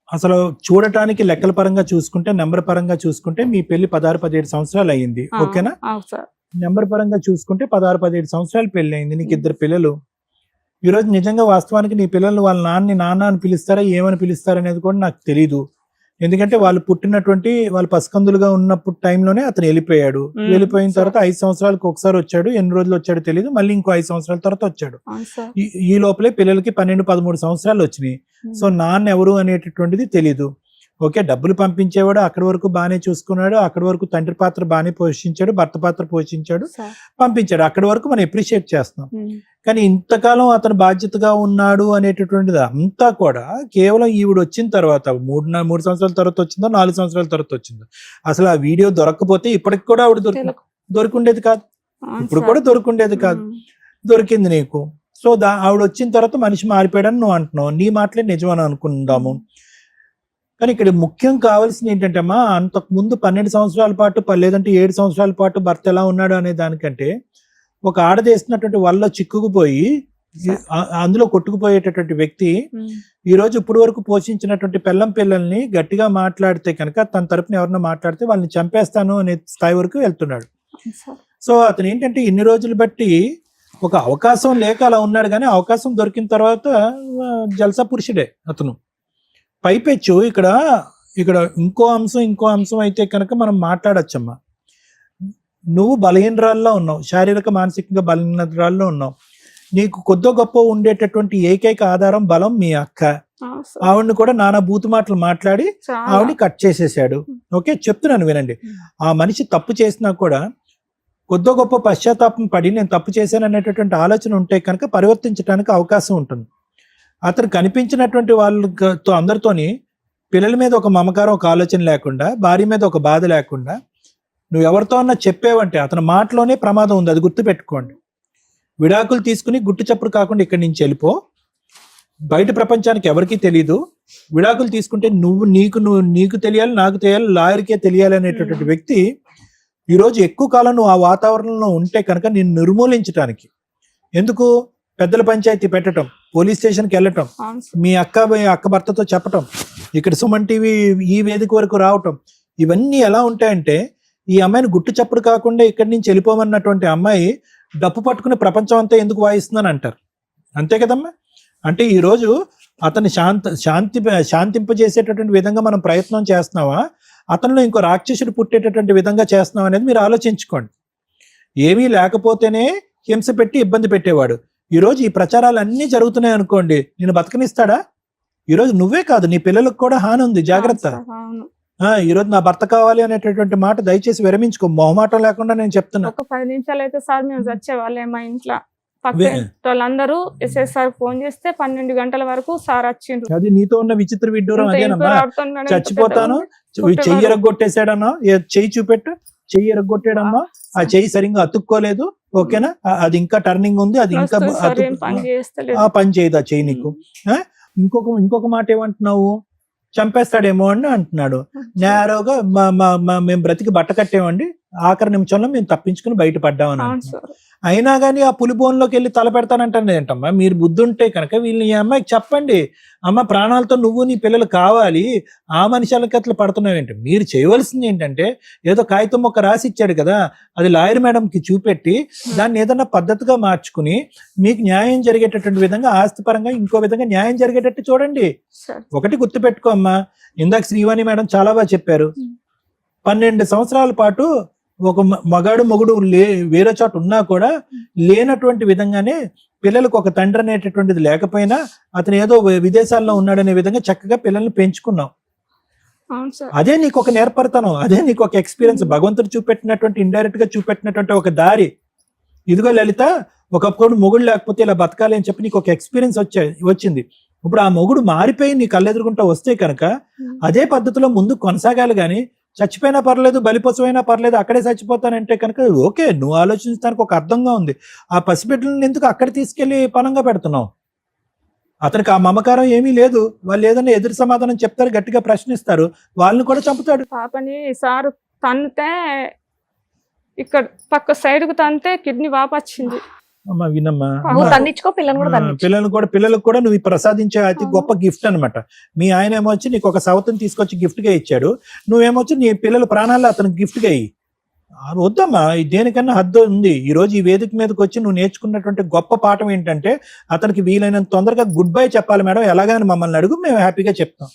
అసలు చూడటానికి లెక్కల పరంగా చూసుకుంటే, నెంబర్ పరంగా చూసుకుంటే మీ పెళ్లి 16, 17 సంవత్సరాలు అయ్యింది. ఆ, ఓకేనా? అవును సార్. నెంబర్ పరంగా చూసుకుంటే 16, 17 సంవత్సరాలు పెళ్లి అయింది. నీకు 2 పిల్లలు. ఈ రోజు నిజంగా వాస్తవానికి నీ పిల్లలు వాళ్ళ నాన్న అని పిలుస్తారా, ఏమని పిలుస్తారా అనేది కూడా నాకు తెలీదు. ఎందుకంటే వాళ్ళు పుట్టినటువంటి వాళ్ళు పసికందులుగా ఉన్నప్పుడు టైంలోనే అతను వెళ్ళిపోయాడు. వెళ్ళిపోయిన తర్వాత 5 సంవత్సరాలకు ఒకసారి వచ్చాడు. ఎన్ని రోజులు వచ్చాడో తెలియదు. మళ్ళీ ఇంకో 5 సంవత్సరాల తర్వాత వచ్చాడు. అవును సార్. ఈ లోపలే పిల్లలకి 12, 13 సంవత్సరాలు వచ్చినాయి. సో నాన్న ఎవరు అనేటటువంటిది తెలీదు. ఓకే, డబ్బులు పంపించేవాడు, అక్కడి వరకు బాగానే చూసుకున్నాడు, అక్కడి వరకు తండ్రి పాత్ర బాగానే పోషించాడు, భర్త పాత్ర పోషించాడు, సార్. పంపించాడు. అక్కడి వరకు మనం అప్రిషియేట్ చేస్తున్నాం. ఉమ్. కానీ ఇంతకాలం అతను బాధ్యతగా ఉన్నాడు అనేటటువంటిది అంతా కూడా కేవలం ఈవిడ వచ్చిన తర్వాత 3 సంవత్సరాల తర్వాత వచ్చిందో, 4 సంవత్సరాల తర్వాత వచ్చిందో. అసలు ఆ వీడియో దొరకకపోతే ఇప్పటికి కూడా ఆవిడ దొరికిండేది కాదు. అవును ఇప్పుడు సార్. కూడా దొరికిండేది కాదు. ఉమ్. దొరికింది నీకు. సో ఆవిడ వచ్చిన తర్వాత మనిషి మారిపోయాడని నువ్వు అంటున్నావు. నీ మాటలే నిజమని అనుకుందాము. కానీ ఇక్కడ ముఖ్యం కావాల్సింది ఏంటంటే అమ్మా, అంతకు ముందు 12 సంవత్సరాల పాటు లేదంటే 7 సంవత్సరాల పాటు భర్త ఎలా ఉన్నాడు అనే దానికంటే ఒక ఆడదేసినటువంటి వల్ల చిక్కుకుపోయి అందులో కొట్టుకుపోయేటటువంటి వ్యక్తి ఉమ్. ఈ రోజు ఇప్పుడు వరకు పోషించినటువంటి పిల్లల్ని గట్టిగా మాట్లాడితే కనుక తన తరపున ఎవరన్నా మాట్లాడితే వాళ్ళని చంపేస్తాను అనే స్థాయి వరకు వెళ్తున్నాడు. అవును సార్. సో అతను ఏంటంటే ఇన్ని రోజులు బట్టి ఒక అవకాశం లేక అలా ఉన్నాడు. కానీ అవకాశం దొరికిన తర్వాత జల్సా పురుషుడే అతను. పైపెచ్చు ఇక్కడ ఇంకో అంశం అయితే కనుక మనం మాట్లాడచ్చమ్మా. నువ్వు బలహీనరాల్లో ఉన్నావు, శారీరక మానసికంగా బలహీనరాల్లో ఉన్నావు. నీకు కొద్దో గొప్ప ఉండేటటువంటి ఏకైక ఆధారం బలం మీ అక్క. అవును సార్. ఆవిడని కూడా నానా బూతు మాటలు మాట్లాడి చాలా. ఆవిడని కట్ చేసేసాడు. ఓకే, చెప్తున్నాను వినండి. ఆ మనిషి తప్పు చేసినా కూడా కొద్దో గొప్ప పశ్చాత్తాపం పడి నేను తప్పు చేశాను అనేటటువంటి ఆలోచన ఉంటే కనుక పరివర్తించడానికి అవకాశం ఉంటుంది. అతను కనిపించినటువంటి వాళ్ళతో అందరితోని పిల్లల మీద ఒక మమకారం, ఒక ఆలోచన లేకుండా, భార్య మీద ఒక బాధ లేకుండా నువ్వు ఎవరితో అన్నా చెప్పేవంటే అతని మాటలోనే ప్రమాదం ఉంది. అది గుర్తుపెట్టుకోండి. విడాకులు తీసుకుని గుట్టు చప్పుడు కాకుండా ఇక్కడి నుంచి వెళ్ళిపో. బయట ప్రపంచానికి ఎవరికీ తెలీదు. విడాకులు తీసుకుంటే నీకు తెలియాలి, నాకు తెలియాలి, లాయర్కే తెలియాలి అనేటటువంటి వ్యక్తి ఈరోజు ఎక్కువ కాలం నువ్వు ఆ వాతావరణంలో ఉంటే కనుక నిన్ను నిర్మూలించడానికి ఎందుకు పెద్దల పంచాయతీ పెట్టడం, పోలీస్ స్టేషన్కి వెళ్ళటం, అవును సార్. మీ అక్క భర్తతో చెప్పటం, ఇక్కడ సుమన్ టీవీ ఈ వేదిక వరకు రావటం, ఇవన్నీ ఎలా ఉంటాయంటే ఈ అమ్మాయిని గుట్టు చప్పుడు కాకుండా ఇక్కడి నుంచి వెళ్ళిపోమన్నటువంటి అమ్మాయి డప్పు పట్టుకుని ప్రపంచం అంతా ఎందుకు వాయిస్తుందని అంటారు. అంతే కదమ్మా. అంటే ఈరోజు అతన్ని శాంతింపజేసేటటువంటి విధంగా మనం ప్రయత్నం చేస్తున్నావా, అతనిలో ఇంకో రాక్షసుడు పుట్టేటటువంటి విధంగా చేస్తున్నాం అనేది మీరు ఆలోచించుకోండి. ఏమీ లేకపోతేనే హింస పెట్టి ఇబ్బంది పెట్టేవాడు. ఈరోజు ఈ ప్రచారాలు అన్నీ జరుగుతున్నాయి అనుకోండి, నేను బతకనిస్తాడా? ఈరోజు నువ్వే కాదు నీ పిల్లలకు కూడా హాని ఉంది, జాగ్రత్త. అవును. ఈరోజు నా భర్త కావాలి అనేటటువంటి మాట దయచేసి విరమించుకో. మొహమాటం లేకుండా నేను చెప్తున్నా. ఒక 10 నిమిషాలు అయితే సార్ మేము చచ్చేవాళ్ళే మా ఇంట్లో. పక్క వాళ్ళందరూ SSR ఫోన్ చేస్తే 12 గంటల వరకు సార్ వచ్చిండ్రు. అది నీతో ఉన్న విచిత్ర విడ్డూరం ఇంత అదేనమ్మా. ఆడుతాను మేడం, ఇంత చచ్చిపోతాను పెద్దగా చెయ్యి ఎరగొట్టేసాడన్నా, చెయ్యి చూపెట్టు, చెయ్యి ఎరగొట్టాడమ్మా, ఆ చెయ్యి సరిగ్గా అతుక్కోలేదు, ఓకేనా, అది ఇంకా టర్నింగ్ ఉంది, అది ఇంకా వస్తుంది సార్, ఏం పని చేస్తలేదు. ఆ పని చేయదు ఆ చెయ్యి నీకు. ఇంకొక మాట ఏమంటున్నావు, చంపేస్తాడేమో అని అంటున్నాడు. నేరోగా మేము బ్రతికి బట్ట కట్టేమండి, ఆఖరి నిమిషంలో మేము తప్పించుకుని బయటపడ్డామని అవును అంటున్నాడు. సార్. అయినా కానీ ఆ పులిబోన్లోకి వెళ్ళి తల పెడతానంటాను ఏంటమ్మా. మీరు బుద్ధి ఉంటే కనుక వీళ్ళని, ఈ అమ్మాయికి చెప్పండి, అమ్మ ప్రాణాలతో నువ్వు నీ పిల్లలు కావాలి, ఆ మనుషులకి అట్లా పడుతున్నావు ఏంటి. మీరు చేయవలసింది ఏంటంటే, ఏదో కాగితం మొక్క రాసి ఇచ్చాడు కదా, అది లాయర్ మేడంకి చూపెట్టి దాన్ని ఏదన్నా పద్ధతిగా మార్చుకుని మీకు న్యాయం జరిగేటటువంటి విధంగా, ఆస్తిపరంగా ఇంకో విధంగా న్యాయం జరిగేటట్టు చూడండి. సార్. ఒకటి గుర్తుపెట్టుకో అమ్మా, ఇందాక శ్రీవాణి మేడం చాలా బాగా చెప్పారు. 12 సంవత్సరాల పాటు ఒక మగాడు మొగుడు వేరే చోట ఉన్నా కూడా లేనటువంటి విధంగానే పిల్లలకు ఒక తండ్రి అనేటటువంటిది లేకపోయినా అతను ఏదో విదేశాల్లో ఉన్నాడనే విధంగా చక్కగా పిల్లల్ని పెంచుకున్నాం. అవును సార్. అదే నీకు ఒక నేర్పడతాను, అదే నీకు ఒక ఎక్స్పీరియన్స్, భగవంతుడు చూపెట్టినటువంటి ఇండైరెక్ట్ గా చూపెట్టినటువంటి ఒక దారి. ఇదిగో లలిత, ఒకప్పుడు మొగుడు లేకపోతే ఇలా బతకాలి అని చెప్పి నీకు ఒక ఎక్స్పీరియన్స్ వచ్చింది. ఇప్పుడు ఆ మొగుడు మారిపోయి నీ కళ్ళెదురుకుంటా వస్తే కనుక అదే పద్ధతిలో ముందు కొనసాగాలి. కానీ చచ్చిపోయినా పర్లేదు, బలిపశువైనా పర్లేదు, అక్కడే చచ్చిపోతానంటే కనుక ఓకే, నువ్వు ఆలోచించడానికి ఒక అర్థంగా ఉంది. ఆ పసిబిడ్డలను ఎందుకు అక్కడ తీసుకెళ్లి పనంగా పెడుతున్నావు? అతనికి ఆ మమకారం ఏమీ లేదు. వాళ్ళు ఏదైనా ఎదురు సమాధానం చెప్తారు, గట్టిగా ప్రశ్నిస్తారు, వాళ్ళని కూడా చంపుతాడు. పాపని సార్ తన్నితే ఇక్కడ పక్క సైడ్ కు తంతే కిడ్నీ వాపొచ్చింది. అమ్మా వినమ్మా, నువ్వు తన్నించుకో, పిల్లని కూడా తన్నించు. పిల్లలకు కూడా నువ్వు ప్రసాదించే అతి గొప్ప గిఫ్ట్ అన్నమాట. మీ ఆయన ఏమొచ్చి నీకు ఒక సవతిని తీసుకొచ్చి గిఫ్ట్ గా ఇచ్చాడు, నువ్వేమొచ్చి నీ పిల్లల ప్రాణాలు అతనికి గిఫ్ట్ గా ఇయ్యి. వద్దమ్మా, దేనికన్నా హద్దు ఉంది. ఈ రోజు ఈ వేదిక మీదకి వచ్చి నువ్వు నేర్చుకున్నటువంటి గొప్ప పాఠం ఏంటంటే, అతనికి వీలైనంత తొందరగా గుడ్ బై చెప్పాలి మేడం, ఎలాగని మమ్మల్ని అడుగు, మేము హ్యాపీగా చెప్తాం.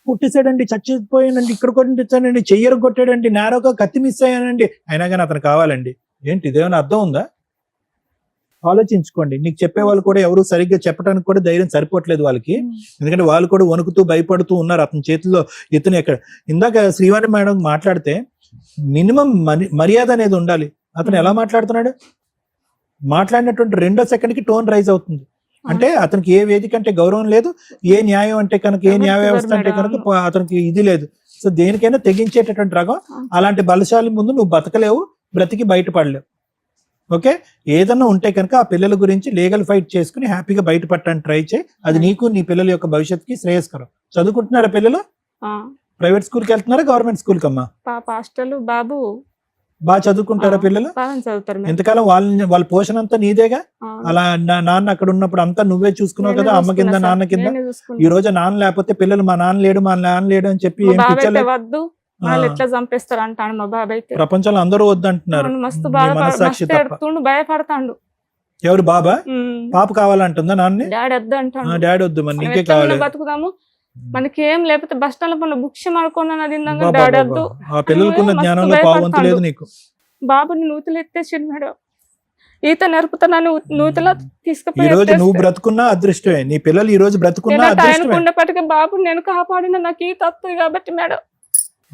పుట్టేసాడండి, చచ్చిపోయానండి, ఇక్కడ కొట్టించానండి, చెయ్యరు కొట్టాడండి, నేరోగా కత్తి మిస్ అయ్యానండి, అయినా కానీ అతను కావాలండి. ఏంటి ఇదేమైనా అర్థం ఉందా? ఆలోచించుకోండి. నీకు చెప్పే వాళ్ళు కూడా ఎవరు సరిగ్గా చెప్పడానికి కూడా ధైర్యం సరిపోవట్లేదు వాళ్ళకి. ఎందుకంటే వాళ్ళు కూడా వణుకుతూ భయపడుతూ ఉన్నారు. అతని చేతుల్లో ఇతను ఎక్కడ, ఇందాక శ్రీవాణి మేడం మాట్లాడితే మినిమం మర్యాద అనేది ఉండాలి. అతను ఎలా మాట్లాడుతున్నాడు, మాట్లాడినటువంటి 2వ సెకండ్కి టోన్ రైజ్ అవుతుంది. అంటే అతనికి ఏ వేదిక అంటే గౌరవం లేదు, ఏ న్యాయం అంటే కనుక, ఏ న్యాయ వ్యవస్థ అంటే కనుక అతనికి ఇది లేదు. సో దేనికైనా తెగించేటటువంటి రకం. అలాంటి బలశాలి ముందు నువ్వు బతకలేవు, బ్రతికి బయటపడలేవు. ఓకే, ఏదన్నా ఉంటే కనుక ఆ పిల్లల గురించి లీగల్ ఫైట్ చేసుకుని హ్యాపీగా బయటపడటానికి ట్రై చేయి. అది నీకు నీ పిల్లల యొక్క భవిష్యత్తుకి శ్రేయస్కరం. చదువుకుంటున్నారా పిల్లలు? ప్రైవేట్ స్కూల్కి వెళ్తున్నారా, గవర్నమెంట్ స్కూల్కి అమ్మా? పాప హాస్టల్, బాబు బాగా చదువుకుంటారా పిల్లలు? చదువుతారు. ఎంతకాలం వాళ్ళ పోషణ అంతా నీదేగా? అలా నాన్న అక్కడ ఉన్నప్పుడు అంతా నువ్వే చూసుకున్నావు కదా, అమ్మ కింద నాన్న కింద. ఈ రోజు నాన్న లేకపోతే పిల్లలు మా నాన్న లేడు అని చెప్పి ఏం వద్దు, వాళ్ళు ఎట్లా చంపేస్తారు అంటాను మా బాబాయ్. ప్రపంచంలో అందరూ వద్దంటున్నారు, మస్తు భయపడతాడు. ఎవరు బాబా? పాప కావాలంటుందా నాన్న? డాడీ వద్దు అంటాడు. డాడీ వద్దు, మరి నీకే కావాలి. బతుకుదాము, మనకి ఏం లేకపోతే బస్ స్టాండ్ పనులు బుక్స్ అనుకున్నాను. డాడీ వద్దు. ఆ పిల్లలకున్న జ్ఞానంలో పావంతు లేదు నీకు. బాబుని నూతులు ఎత్తేసిండు మేడం, ఈత నేర్పుతానని నూతులో తీసుకుపోయి. ఈ రోజు నువ్వు బ్రతుకున్నా అదృష్టమే, నీ పిల్లలు ఈ రోజు బ్రతుకున్నా అదృష్టమే. ఉన్నప్పటికీ బాబుని నేను కాపాడిన నాకు ఈత వస్తుంది కాబట్టి మేడం.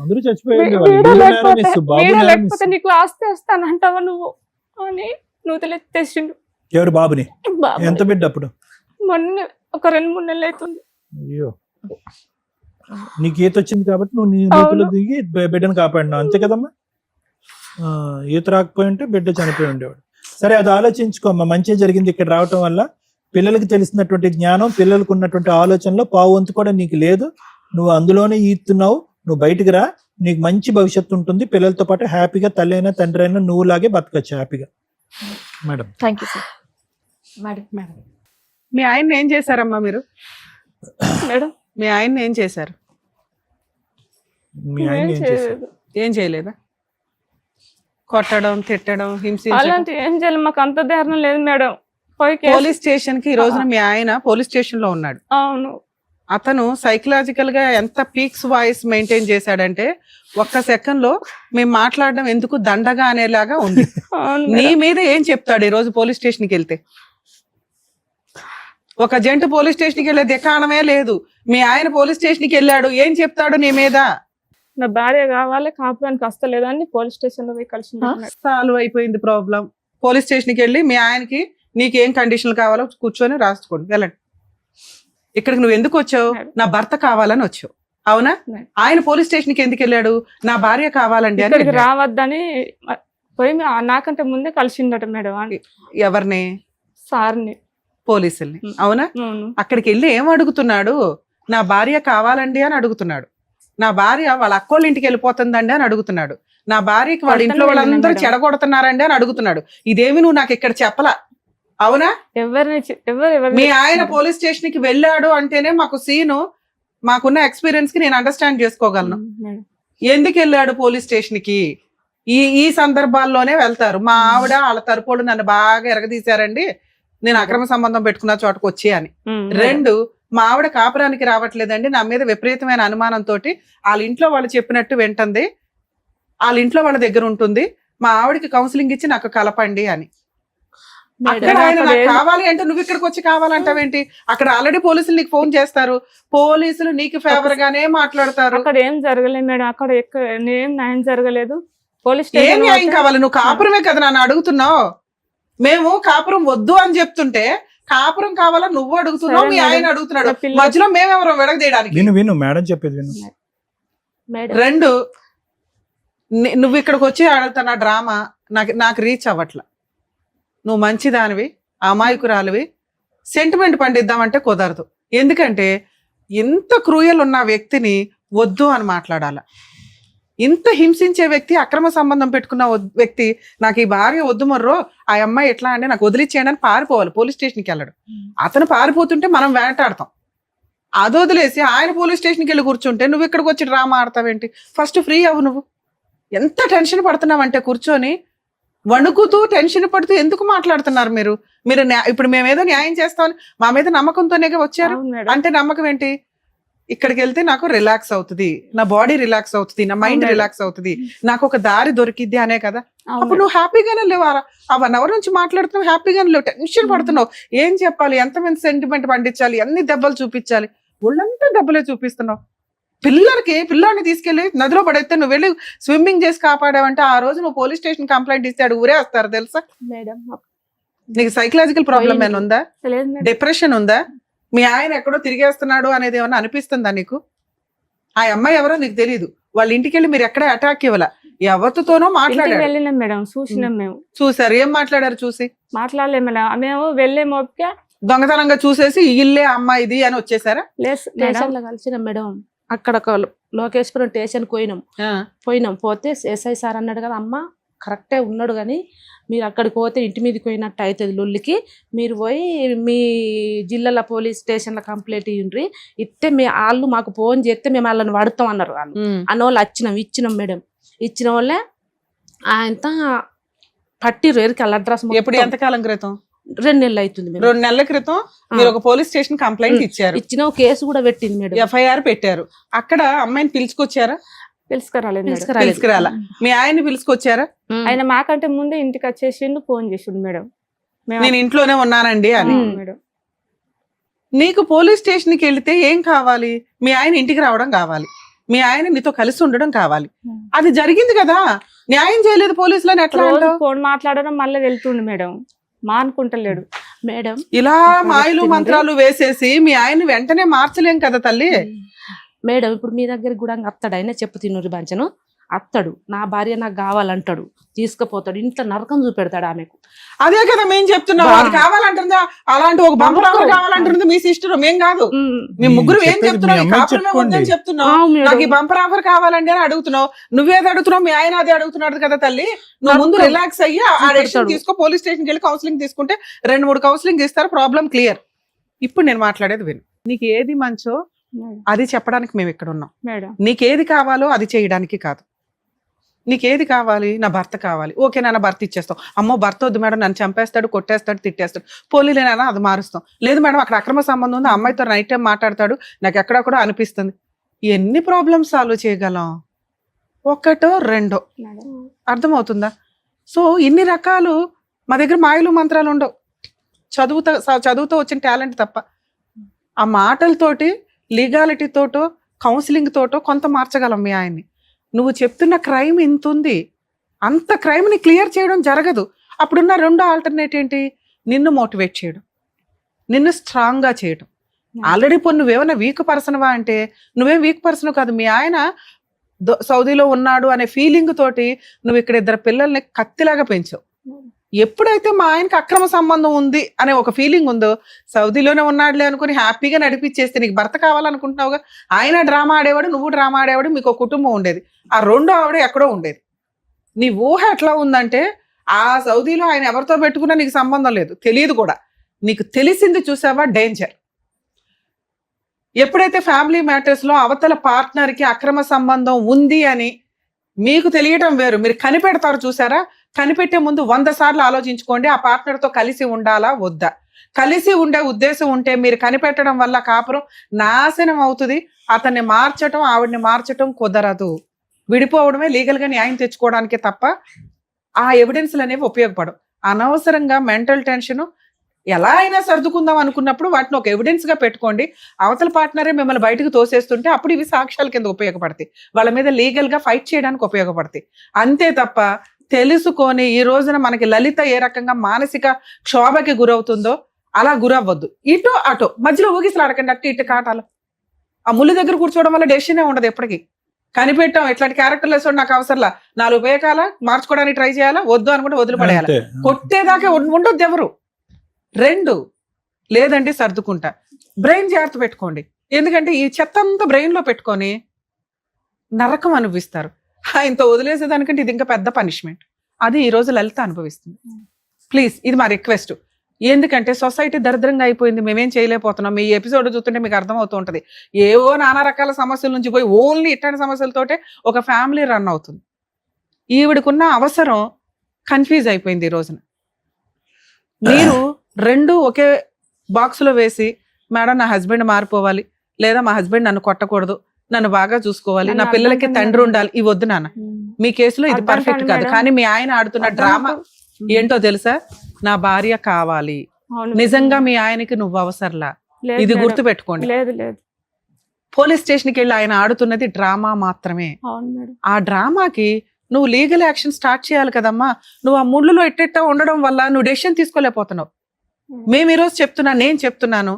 అందరూ చచ్చిపోయింది, లేకపోతే నీకు ఆస్తి వస్తానంటావా నువ్వు అని నూతులు ఎత్తేసిండు. ఎవరు బాబుని? ఎంత బిడ్డ అప్పుడు? మొన్న ఒక 2-3 నెలలు అవుతుంది. అయ్యో, నీకు ఈత వచ్చింది కాబట్టి నువ్వు నీ నూతులు దిగి బిడ్డను కాపాడినావు, అంతే కదమ్మా. ఈత రాకపోయి ఉంటే బిడ్డ చనిపోయి ఉండేవాడు. సరే, అది ఆలోచించుకోమ్మా. మంచి జరిగింది ఇక్కడ రావటం వల్ల. పిల్లలకి తెలిసినటువంటి జ్ఞానం, పిల్లలకు ఉన్నటువంటి ఆలోచనలో పావంతు కూడా నీకు లేదు. నువ్వు అందులోనే ఈతున్నావు. నువ్వు బయటకు రా, నీకు మంచి భవిష్యత్తు ఉంటుంది. పిల్లలతో పాటు హ్యాపీగా తల్లి అయినా తండ్రి అయినా నువ్వులాగే బతకచ్చు హ్యాపీగా. Madam, thank you sir. Madam, మీ ఆయన ఏం చేశారమ్మా మీరు? మేడం, మీ ఆయన ఏం చేశారు? మీ ఆయన ఏం చేశారు? ఏం చేయలేదా? కొట్టడం, తిట్టడం, హింసించడం అలాంటి ఏం చేయాలి, మాకు అంత ధైర్యం లేదు మేడం. పోలీస్ స్టేషన్ కి ఈ రోజున మీ ఆయన పోలీస్ స్టేషన్ లో ఉన్నాడు. అవును. అతను సైకలాజికల్ గా ఎంత పీక్స్ వాయిస్ మెయింటైన్ చేశాడంటే, ఒక్క సెకండ్ లో మేము మాట్లాడడం ఎందుకు దండగా అనేలాగా ఉంది. నీ మీద ఏం చెప్తాడు ఈ రోజు పోలీస్ స్టేషన్ కి వెళ్తే? ఒక జంట పోలీస్ స్టేషన్ కి వెళ్ళే దికాణమే లేదు. మీ ఆయన పోలీస్ స్టేషన్ కి వెళ్ళాడు, ఏం చెప్తాడు నీ మీద? నా భార్య కావాలి, కాపురానికి వస్తలేదని పోలీస్ స్టేషన్ లో పోయి కలిసి సాల్వ్ అయిపోయింది ప్రాబ్లం. పోలీస్ స్టేషన్ కి వెళ్ళి మీ ఆయనకి నీకేం కండిషన్లు కావాలో కూర్చొని రాసుకోండి, వెళ్ళండి. ఇక్కడికి నువ్వు ఎందుకు వచ్చావు? నా భర్త కావాలని వచ్చావు, అవునా? ఆయన పోలీస్ స్టేషన్కి ఎందుకు వెళ్ళాడు? నా భార్య కావాలండి అని ఇక్కడికి వెళ్ళాడు. రావద్దని పోయి నాకంటే ముందే కలిసిందట మేడం ఎవరిని? సార్ని. పోలీసుల్ని, అవునా? అక్కడికి వెళ్ళి ఏం అడుగుతున్నాడు? నా భార్య కావాలండి అని అడుగుతున్నాడు. నా భార్య వాళ్ళ అక్కోళ్ళ ఇంటికి వెళ్ళిపోతుందండి అని అడుగుతున్నాడు. నా భార్యకి వాళ్ళ ఇంట్లో వాళ్ళందరూ చెడగొడుతున్నారండి అని అడుగుతున్నాడు. ఇదేమి నువ్వు నాకు ఇక్కడ చెప్పలా, అవునా? మీ ఆయన పోలీస్ స్టేషన్ కి వెళ్ళాడు అంటేనే మాకు సీను, మాకున్న ఎక్స్పీరియన్స్ కి నేను అండర్స్టాండ్ చేసుకోగలను. ఎందుకు వెళ్ళాడు పోలీస్ స్టేషన్ కి? ఈ సందర్భాల్లోనే వెళ్తారు. మా ఆవిడ వాళ్ళ తరపుడు నన్ను బాగా ఎరగదీశారండి, నేను అక్రమ సంబంధం పెట్టుకున్న చోటకు వచ్చి అని. 2, మా ఆవిడ కాపురానికి రావట్లేదండి, నా మీద విపరీతమైన అనుమానంతో వాళ్ళ ఇంట్లో వాళ్ళు చెప్పినట్టు వింటుంది, వాళ్ళ ఇంట్లో వాళ్ళ దగ్గర ఉంటుంది, మా ఆవిడకి కౌన్సిలింగ్ ఇచ్చి నాకు కలపండి అని. అక్కడ ఆయన నాకు కావాలి అంటే నువ్వు ఇక్కడికి వచ్చి కావాలంటావేంటి? అక్కడ ఆల్రెడీ పోలీసులు నీకు ఫోన్ చేస్తారు, పోలీసులు నీకు ఫేవర్ గానే మాట్లాడతారు. అక్కడ ఏం జరగలేదు మేడం, అక్కడ ఏం న్యాయం జరగలేదు. పోలీస్ ఏం న్యాయం కావాలి? నువ్వు కాపురమే కదా నన్ను అడుగుతున్నావు. మేము కాపురం వద్దు అని చెప్తుంటే కాపురం కావాలని నువ్వు అడుగుతున్నావు, మీ ఆయన అడుగుతున్నాడు. మధ్యలో మేమెవరో విడగదీయడానికి? విను మేడం చెప్పేది విను. 2, నువ్వు ఇక్కడికి వచ్చి ఆడుతున్న డ్రామా నాకు రీచ్ అవ్వట్ల. నువ్వు మంచిదానివి, అమాయకురాలివి, సెంటిమెంట్ పండిద్దామంటే కుదరదు. ఎందుకంటే ఇంత క్రూయల్ ఉన్న వ్యక్తిని వద్దు అని మాట్లాడాల. ఇంత హింసించే వ్యక్తి, అక్రమ సంబంధం పెట్టుకున్న వ్యక్తి, నాకు ఈ భార్య వద్దు మర్రో, ఆ అమ్మాయి ఎట్లా అంటే నాకు వదిలిచ్చేయండి అని పారిపోవాలి, పోలీస్ స్టేషన్కి వెళ్ళడు. అతను పారిపోతుంటే మనం వేటాడతాం. అది వదిలేసి ఆయన పోలీస్ స్టేషన్కి వెళ్ళి కూర్చుంటే నువ్వు ఇక్కడికి వచ్చి డ్రామా ఆడతావేంటి? ఫస్ట్ ఫ్రీ అవ్వు. నువ్వు ఎంత టెన్షన్ పడుతున్నావంటే కూర్చొని వణుకుతూ టెన్షన్ పడుతూ ఎందుకు మాట్లాడుతున్నారు మీరు? ఇప్పుడు మేమేదో న్యాయం చేస్తామని మా మీద నమ్మకంతోనే వచ్చారు. అంటే నమ్మకం ఏంటి? ఇక్కడికి వెళ్తే నాకు రిలాక్స్ అవుతుంది, నా బాడీ రిలాక్స్ అవుతుంది, నా మైండ్ రిలాక్స్ అవుతుంది, నాకు ఒక దారి దొరికిద్ది అనే కదా. అప్పుడు నువ్వు హ్యాపీగానే లేవు. ఆ 1 hour నుంచి మాట్లాడుతున్నావు, హ్యాపీగానే లేవు, టెన్షన్ పడుతున్నావు. ఏం చెప్పాలి, ఎంతమంది సెంటిమెంట్ పండించాలి, ఎన్ని దెబ్బలు చూపించాలి, ఒళ్ళంతా దెబ్బలే చూపిస్తున్నావు. పిల్లాడిని తీసుకెళ్లి నదిలో పడేస్తే నువ్వు వెళ్ళి స్విమ్మింగ్ చేసి కాపాడావంటే ఆ రోజు నువ్వు పోలీస్ స్టేషన్ కంప్లైంట్ ఇస్తే ఊరే వస్తారు తెలుసా? నీకు సైకలాజికల్ ప్రాబ్లం ఏమైనా ఉందా? డిప్రెషన్ ఉందా? మీ ఆయన ఎక్కడో తిరిగేస్తున్నాడు అనేది ఏమన్నా అనిపిస్తుందా నీకు? ఆ అమ్మాయి ఎవరో నీకు తెలియదు, వాళ్ళ ఇంటికి వెళ్ళి మీరు ఎక్కడ అటాక్ ఇవ్వాల, ఎవరితోనో మాట్లాడారు. వెళ్ళినాం మేడం, చూసినాం మేము. చూసారు? ఏం మాట్లాడారు? చూసి మాట్లాడలేము మేడం, మేము వెళ్ళేమో దొంగతనంగా చూసేసి ఇల్లే అమ్మాయిది అని వచ్చేసారా? స్టేషన్ లో కలిసినాం మేడం. అక్కడ లోకేశ్వరం స్టేషన్ పోయినాం. పోతే ఎస్ఐ సార్ అన్నాడు కదా, అమ్మ కరెక్టే ఉన్నాడు కానీ మీరు అక్కడికి పోతే ఇంటి మీదకి పోయినట్టు అవుతుంది లొల్లికి, మీరు పోయి మీ జిల్లాల పోలీస్ స్టేషన్లో కంప్లైంట్ ఇవ్వండి, ఇస్తే వాళ్ళు మాకు ఫోన్ చేస్తే మేము వాళ్ళని వాడుతాం అన్నారు. వాళ్ళు అన్న వాళ్ళు ఇచ్చినాం మేడం. ఇచ్చిన వాళ్ళే ఆయనతో పట్టిరు ఎరికి వాళ్ళ అడ్రస్. ఎప్పుడు? ఎంతకాలం క్రితం? 2 నెలలు అవుతుంది. 2 నెలల క్రితం మీరు ఒక పోలీస్ స్టేషన్ కంప్లైంట్ ఇచ్చిన కేసు కూడా పెట్టింది మేడం, FIR పెట్టారు. అక్కడ అమ్మాయిని పిలుచుకొచ్చారా? పిలుచుకురాలా. మీ ఆయన్ని పిలుచుకొచ్చారా? ఆయన మాకంటే ముందే ఇంటికి వచ్చేసిండు, ఫోన్ చేసిండు మేడం, నేను ఇంట్లోనే ఉన్నానండి అని. నీకు పోలీస్ స్టేషన్కి వెళితే ఏం కావాలి? మీ ఆయన ఇంటికి రావడం కావాలి, మీ ఆయన నీతో కలిసి ఉండడం కావాలి. అది జరిగింది కదా, న్యాయం చేయలేదు పోలీసులని ఎట్లా? ఫోన్ మాట్లాడడం మళ్ళీ వెళ్తుండు మేడం, అనుకుంటలేడు మేడం. ఇలా మాయలు మంత్రాలు వేసేసి మీ ఆయన వెంటనే మార్చలేం కదా తల్లి. మేడం ఇప్పుడు మీ దగ్గరికి కూడా అత్తడు, అయినా చెప్పు తిన్నూరి బంచను అత్తడు, నా భార్య నాకు కావాలంటాడు, తీసుకుపోతాడు, ఇంట్లో నరకం చూపెడతాడు ఆమెకు. అదే కదా మేము చెప్తున్నాం, అది కావాలంటుందా? అలాంటి ఒక బంపర్ ఆఫర్ కావాలంటుంది మీ సిస్టర్, మేం కాదు. మీ ముగ్గురు ఏం చెప్తున్నావు? నాకు ఈ బంపర్ ఆఫర్ కావాలండి అని అడుగుతున్నావు. నువ్వేది అడుగుతున్నావు, మీ ఆయన అదే అడుగుతున్నాడు కదా తల్లి. నువ్వు ముందు రిలాక్స్ అయ్యి ఆ డెసిషన్ తీసుకో, పోలీస్ స్టేషన్కి వెళ్ళి కౌన్సిలింగ్ తీసుకుంటే 2-3 కౌన్సిలింగ్ ఇస్తారు, ప్రాబ్లం క్లియర్. ఇప్పుడు నేను మాట్లాడేది విను. నీకు ఏది మంచో అది చెప్పడానికి మేము ఇక్కడ ఉన్నాం. నీకేది కావాలో అది చేయడానికి కాదు. నీకేది కావాలి? నా భర్త కావాలి, ఓకే నాన్న భర్త ఇచ్చేస్తాం. అమ్మో భర్త వద్దు మేడం, నన్ను చంపేస్తాడు, కొట్టేస్తాడు, తిట్టేస్తాడు, పోలీలేనా అది మారుస్తాం. లేదు మేడం అక్కడ అక్రమ సంబంధం ఉంది, అమ్మాయితో నైట్ టైం మాట్లాడతాడు, నాకు ఎక్కడెక్కడో అనిపిస్తుంది. ఎన్ని ప్రాబ్లమ్స్ సాల్వ్ చేయగలం? 1, 2 అర్థమవుతుందా? సో ఇన్ని రకాలు మా దగ్గర మాయలు మంత్రాలు ఉండవు, చదువుతో వచ్చిన టాలెంట్ తప్ప. ఆ మాటలతోటి, లీగాలిటీ తోటో, కౌన్సిలింగ్ తోటో కొంత మార్చగలం మీ ఆయన్ని. నువ్వు చెప్తున్న క్రైమ్ ఇంత ఉంది, అంత క్రైమ్ని క్లియర్ చేయడం జరగదు. అప్పుడున్న 2 ఆల్టర్నేట్ ఏంటి? నిన్ను మోటివేట్ చేయడం, నిన్ను స్ట్రాంగ్ గా చేయడం. ఆల్రెడీ ఇప్పుడు నువ్వేమైనా వీక్ పర్సన్వా అంటే నువ్వేం వీక్ పర్సన్ కాదు. మీ ఆయన సౌదీలో ఉన్నాడు అనే ఫీలింగ్ తోటి నువ్వు ఇక్కడ 2 పిల్లల్ని కత్తిలాగా పెంచావు. ఎప్పుడైతే మా ఆయనకి అక్రమ సంబంధం ఉంది అనే ఒక ఫీలింగ్ ఉందో, సౌదీలోనే ఉన్నాడులే అనుకుని హ్యాపీగా నడిపించేస్తే నీకు భర్త కావాలనుకుంటున్నావుగా. ఆయన డ్రామా ఆడేవాడు, నువ్వు డ్రామా ఆడేవాడు, మీకు ఒక కుటుంబం ఉండేది. ఆ రెండో ఆవిడ ఎక్కడో ఉండేది. నీ ఊహ ఎట్లా ఉందంటే ఆ సౌదీలో ఆయన ఎవరితో పెట్టుకున్నా నీకు సంబంధం లేదు, తెలియదు కూడా. నీకు తెలిసింది చూసావా డేంజర్. ఎప్పుడైతే ఫ్యామిలీ మ్యాటర్స్ లో అవతల పార్ట్నర్ కి అక్రమ సంబంధం ఉంది అని మీకు తెలియటం వేరు, మీరు కనిపెడతారు చూసారా. కనిపెట్టే ముందు 100 సార్లు ఆలోచించుకోండి, ఆ పార్ట్నర్ తో కలిసి ఉండాలా వద్దా. కలిసి ఉండే ఉద్దేశం ఉంటే మీరు కనిపెట్టడం వల్ల కాపురం నాశనం అవుతుంది. అతన్ని మార్చటం, ఆవిడ్ని మార్చటం కుదరదు. విడిపోవడమే లీగల్ గా న్యాయం తెచ్చుకోవడానికే తప్ప ఆ ఎవిడెన్స్లు అనేవి ఉపయోగపడవు. అనవసరంగా మెంటల్ టెన్షన్ ఎలా అయినా సర్దుకుందాం అనుకున్నప్పుడు వాటిని ఒక ఎవిడెన్స్ గా పెట్టుకోండి. అవతల పార్ట్నరే మిమ్మల్ని బయటకు తోసేస్తుంటే అప్పుడు ఇవి సాక్ష్యాల కింద ఉపయోగపడతాయి, వాళ్ళ మీద లీగల్ గా ఫైట్ చేయడానికి ఉపయోగపడతాయి. అంతే తప్ప తెలుసుకొని ఈ రోజున మనకి లలిత ఏ రకంగా మానసిక క్షోభకి గురవుతుందో అలా గురవ్వద్దు. ఇటు అటు మధ్యలో ఊగిసలాడకండి, అట్టి ఇటు కాటాలు. ఆ ముళ్ళు దగ్గర కూర్చోవడం వల్ల డెసిషనే ఉండదు ఎప్పటికీ. కనిపెట్టాం ఇట్లాంటి క్యారెక్టర్లు వేసుకోండి, నాకు అవసరంలా, 4 ఉపయోగాల మార్చుకోవడానికి ట్రై చేయాలా, వద్దు అనుకుంటే వదిలిపడేయాలి. కొట్టేదాకా ఉండొద్దు ఎవరు. 2 లేదంటే సర్దుకుంటా. బ్రెయిన్ జాగ్రత్త పెట్టుకోండి, ఎందుకంటే ఈ చెత్త అంతా బ్రెయిన్ లో పెట్టుకొని నరకం అనుభవిస్తారు. ఆయనతో వదిలేసేదానికంటే ఇది ఇంకా పెద్ద పనిష్మెంట్. అది ఈ రోజు లలిత అనుభవిస్తుంది. ప్లీజ్, ఇది మా రిక్వెస్ట్. ఎందుకంటే సొసైటీ దరిద్రంగా అయిపోయింది, మేమేం చేయలేకపోతున్నాం. మీ ఎపిసోడ్ చూస్తుంటే మీకు అర్థమవుతూ ఉంటుంది. ఏవో నానా రకాల సమస్యల నుంచి పోయి ఓన్లీ ఇట్లాంటి సమస్యలతోటే ఒక ఫ్యామిలీ రన్ అవుతుంది. ఈవిడకున్న అవసరం కన్ఫ్యూజ్ అయిపోయింది ఈ రోజున. మీరు 2 ఒకే బాక్స్ లో వేసి, మేడం నా హస్బెండ్ మారిపోవాలి, లేదా మా హస్బెండ్ నన్ను కొట్టకూడదు, నన్ను బాగా చూసుకోవాలి, నా పిల్లలకి తండ్రి ఉండాలి, ఇవి వద్దు నాన్న. మీ కేసులో ఇది పర్ఫెక్ట్ కాదు. కానీ మీ ఆయన ఆడుతున్న డ్రామా ఏంటో తెలుసా? నా భార్య కావాలి, నిజంగా మీ ఆయనకి నువ్వు అవసరంలా. ఇది గుర్తు పెట్టుకోండి. పోలీస్ స్టేషన్కి వెళ్ళి ఆయన ఆడుతున్నది డ్రామా మాత్రమే. ఆ డ్రామాకి నువ్వు లీగల్ యాక్షన్ స్టార్ట్ చేయాలి కదమ్మా. నువ్వు ఆ ముళ్ళులో ఎట్టెట్టా ఉండడం వల్ల నువ్వు డెసిషన్ తీసుకోలేకపోతున్నావు. మేము ఈరోజు నేను చెప్తున్నాను,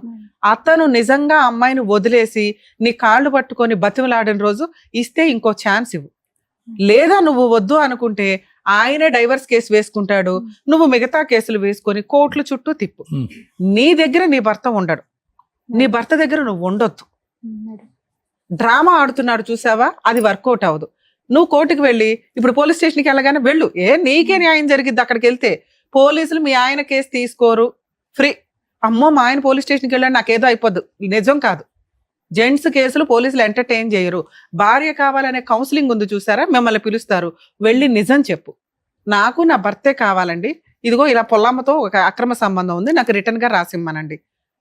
అతను నిజంగా అమ్మాయిని వదిలేసి నీ కాళ్ళు పట్టుకొని బతిమలాడిన రోజు ఇస్తే ఇంకో ఛాన్స్ ఇవ్వు. లేదా నువ్వు వద్దు అనుకుంటే ఆయనే డైవర్స్ కేసు వేసుకుంటాడు, నువ్వు మిగతా కేసులు వేసుకొని కోర్టుల చుట్టూ తిప్పు. నీ దగ్గర నీ భర్త ఉండడు, నీ భర్త దగ్గర నువ్వు ఉండొద్దు. డ్రామా ఆడుతున్నాడు చూసావా, అది వర్కౌట్ అవ్వదు. నువ్వు కోర్టుకు వెళ్ళి ఇప్పుడు పోలీస్ స్టేషన్కి వెళ్ళగానే వెళ్ళు, నీకే న్యాయం జరిగిద్ది. అక్కడికి వెళ్తే పోలీసులు మీ ఆయన కేసు తీసుకోరు, ఫ్రీ. అమ్మో మా ఆయన పోలీస్ స్టేషన్కి వెళ్ళాడు నాకేదో అయిపోద్దు, నిజం కాదు. జెంట్స్ కేసులు పోలీసులు ఎంటర్టైన్ చేయరు. భార్య కావాలనే కౌన్సిలింగ్ ఉంది చూసారా, మిమ్మల్ని పిలుస్తారు, వెళ్ళి నిజం చెప్పు. నాకు నా భర్తే కావాలండి, ఇదిగో ఇలా పొల్లమ్మతో ఒక అక్రమ సంబంధం ఉంది, నాకు రిటర్న్ గా రాసిమ్మనండి.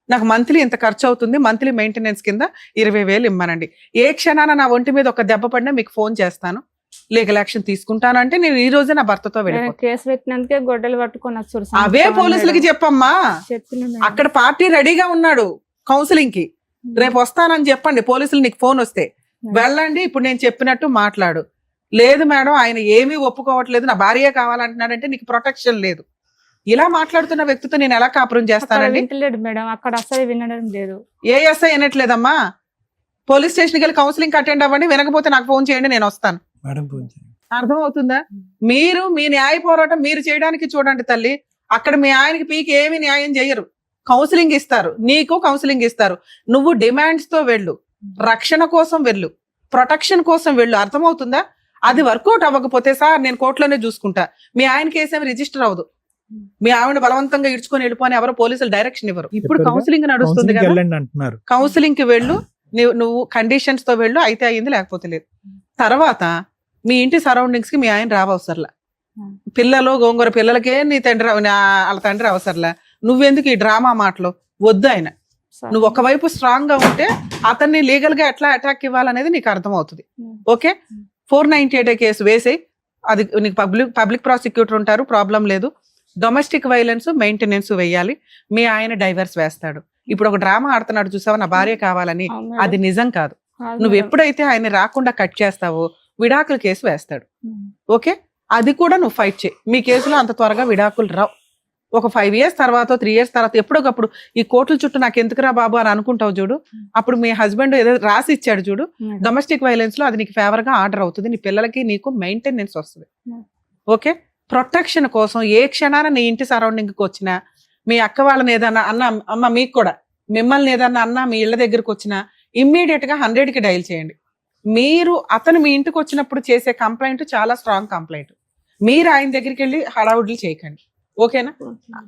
నాకు మంత్లీ ఇంత ఖర్చు అవుతుంది, మంత్లీ మెయింటెనెన్స్ కింద 20,000 ఇమ్మనండి. ఏ క్షణాన నా ఒంటి మీద ఒక దెబ్బ పడినా మీకు ఫోన్ చేస్తాను, లీగల్ యాక్షన్ తీసుకుంటాను అంటే నేను ఈ రోజే నా భర్తతో వెళ్ళిపోతాను. కేసు పెట్టినందుకే గొడ్డలు పట్టుకొని అవే పోలీసులకి చెప్పమ్మా. అక్కడ పార్టీ రెడీగా ఉన్నాడు కౌన్సిలింగ్ కి, రేపు వస్తానని చెప్పండి. పోలీసులు నీకు ఫోన్ వస్తే వెళ్ళండి, ఇప్పుడు నేను చెప్పినట్టు మాట్లాడు. లేదు మేడం ఆయన ఏమీ ఒప్పుకోవట్లేదు, నా భార్య కావాలంటున్నాడంటే నీకు ప్రొటెక్షన్ లేదు. ఇలా మాట్లాడుతున్న వ్యక్తితో నేను ఎలా కాపురం చేస్తానండి? మేడం అక్కడ అసలు వినడం లేదు. ఏ ఎస్ఐ వినట్లేదమ్మా. పోలీస్ స్టేషన్కి వెళ్ళి కౌన్సిలింగ్ అటెండ్ అవ్వండి, వినకపోతే నాకు ఫోన్ చేయండి, నేను వస్తాను. అర్థం అవుతుందా? మీరు మీ న్యాయ పోరాటం మీరు చేయడానికి చూడండి తల్లి. అక్కడ మీ ఆయనకి పీకి ఏమి న్యాయం చేయరు. కౌన్సిలింగ్ ఇస్తారు, నీకు కౌన్సిలింగ్ ఇస్తారు. నువ్వు డిమాండ్స్ తో వెళ్ళు, రక్షణ కోసం వెళ్ళు, ప్రొటెక్షన్ కోసం వెళ్ళు. అర్థమవుతుందా? అది వర్కౌట్ అవ్వకపోతే సార్ నేను కోర్టులోనే చూసుకుంటా, మీ ఆయన కేసు ఏమి రిజిస్టర్ అవ్వదు, మీ ఆవిడ బలవంతంగా ఇడ్చుకొని వెళ్ళిపోని ఎవరో పోలీసులు డైరెక్షన్ ఇవ్వరు. ఇప్పుడు కౌన్సిలింగ్ నడుస్తుంది కదా, కౌన్సిలింగ్ కి వెళ్ళు, నువ్వు కండిషన్స్ తో వెళ్ళు, అయితే అయ్యింది లేకపోతే లేదు. తర్వాత మీ ఇంటి సరౌండింగ్స్ కి మీ ఆయన రావసర్లా. పిల్లలు గోంగూర పిల్లలకే నీ తండ్రి వాళ్ళ తండ్రి అవసరంలా. నువ్వెందుకు ఈ డ్రామా మాటలు వద్దు. ఆయన నువ్వు ఒకవైపు స్ట్రాంగ్ గా ఉంటే అతన్ని లీగల్ గా ఎట్లా అటాక్ ఇవ్వాలనేది నీకు అర్థమవుతుంది. ఓకే, 498 కేసు వేసి అది నీకు పబ్లిక్ ప్రాసిక్యూటర్ ఉంటారు, ప్రాబ్లం లేదు. డొమెస్టిక్ వైలెన్స్ మెయింటెనెన్స్ వేయాలి, మీ ఆయన డైవర్స్ వేస్తాడు. ఇప్పుడు ఒక డ్రామా ఆడుతున్నాడు చూసావా, నా భార్య కావాలని, అది నిజం కాదు. నువ్వు ఎప్పుడైతే ఆయన రాకుండా కట్ చేస్తావో విడాకుల కేసు వేస్తాడు. ఓకే, అది కూడా నువ్వు ఫైట్ చేయి. మీ కేసులో అంత త్వరగా విడాకులు రావు. ఒక 5 years తర్వాత 3 years తర్వాత ఎప్పుడొకప్పుడు ఈ కోర్టుల చుట్టూ నాకు ఎందుకురా బాబు అని అనుకుంటావు చూడు, అప్పుడు మీ హస్బెండ్ ఏదో రాసి ఇచ్చాడు చూడు, డొమెస్టిక్ వైలెన్స్ లో అది నీకు ఫేవర్ గా ఆర్డర్ అవుతుంది, నీ పిల్లలకి నీకు మెయింటెనెన్స్ వస్తుంది. ఓకే, ప్రొటెక్షన్ కోసం ఏ క్షణాన నీ ఇంటి సరౌండింగ్ కి వచ్చినా, మీ అక్క వాళ్ళని ఏదన్నా అన్న, అమ్మ మీకు కూడా మిమ్మల్ని ఏదన్నా అన్నా మీ ఇళ్ళ దగ్గరకు వచ్చినా ఇమ్మీడియట్ గా 100కి డైల్ చేయండి. మీరు అతను మీ ఇంటికి వచ్చినప్పుడు చేసే కంప్లైంట్ చాలా స్ట్రాంగ్ కంప్లైంట్, మీరు ఆయన దగ్గరికి వెళ్ళి హడావుడ్లు చేయకండి. ఓకేనా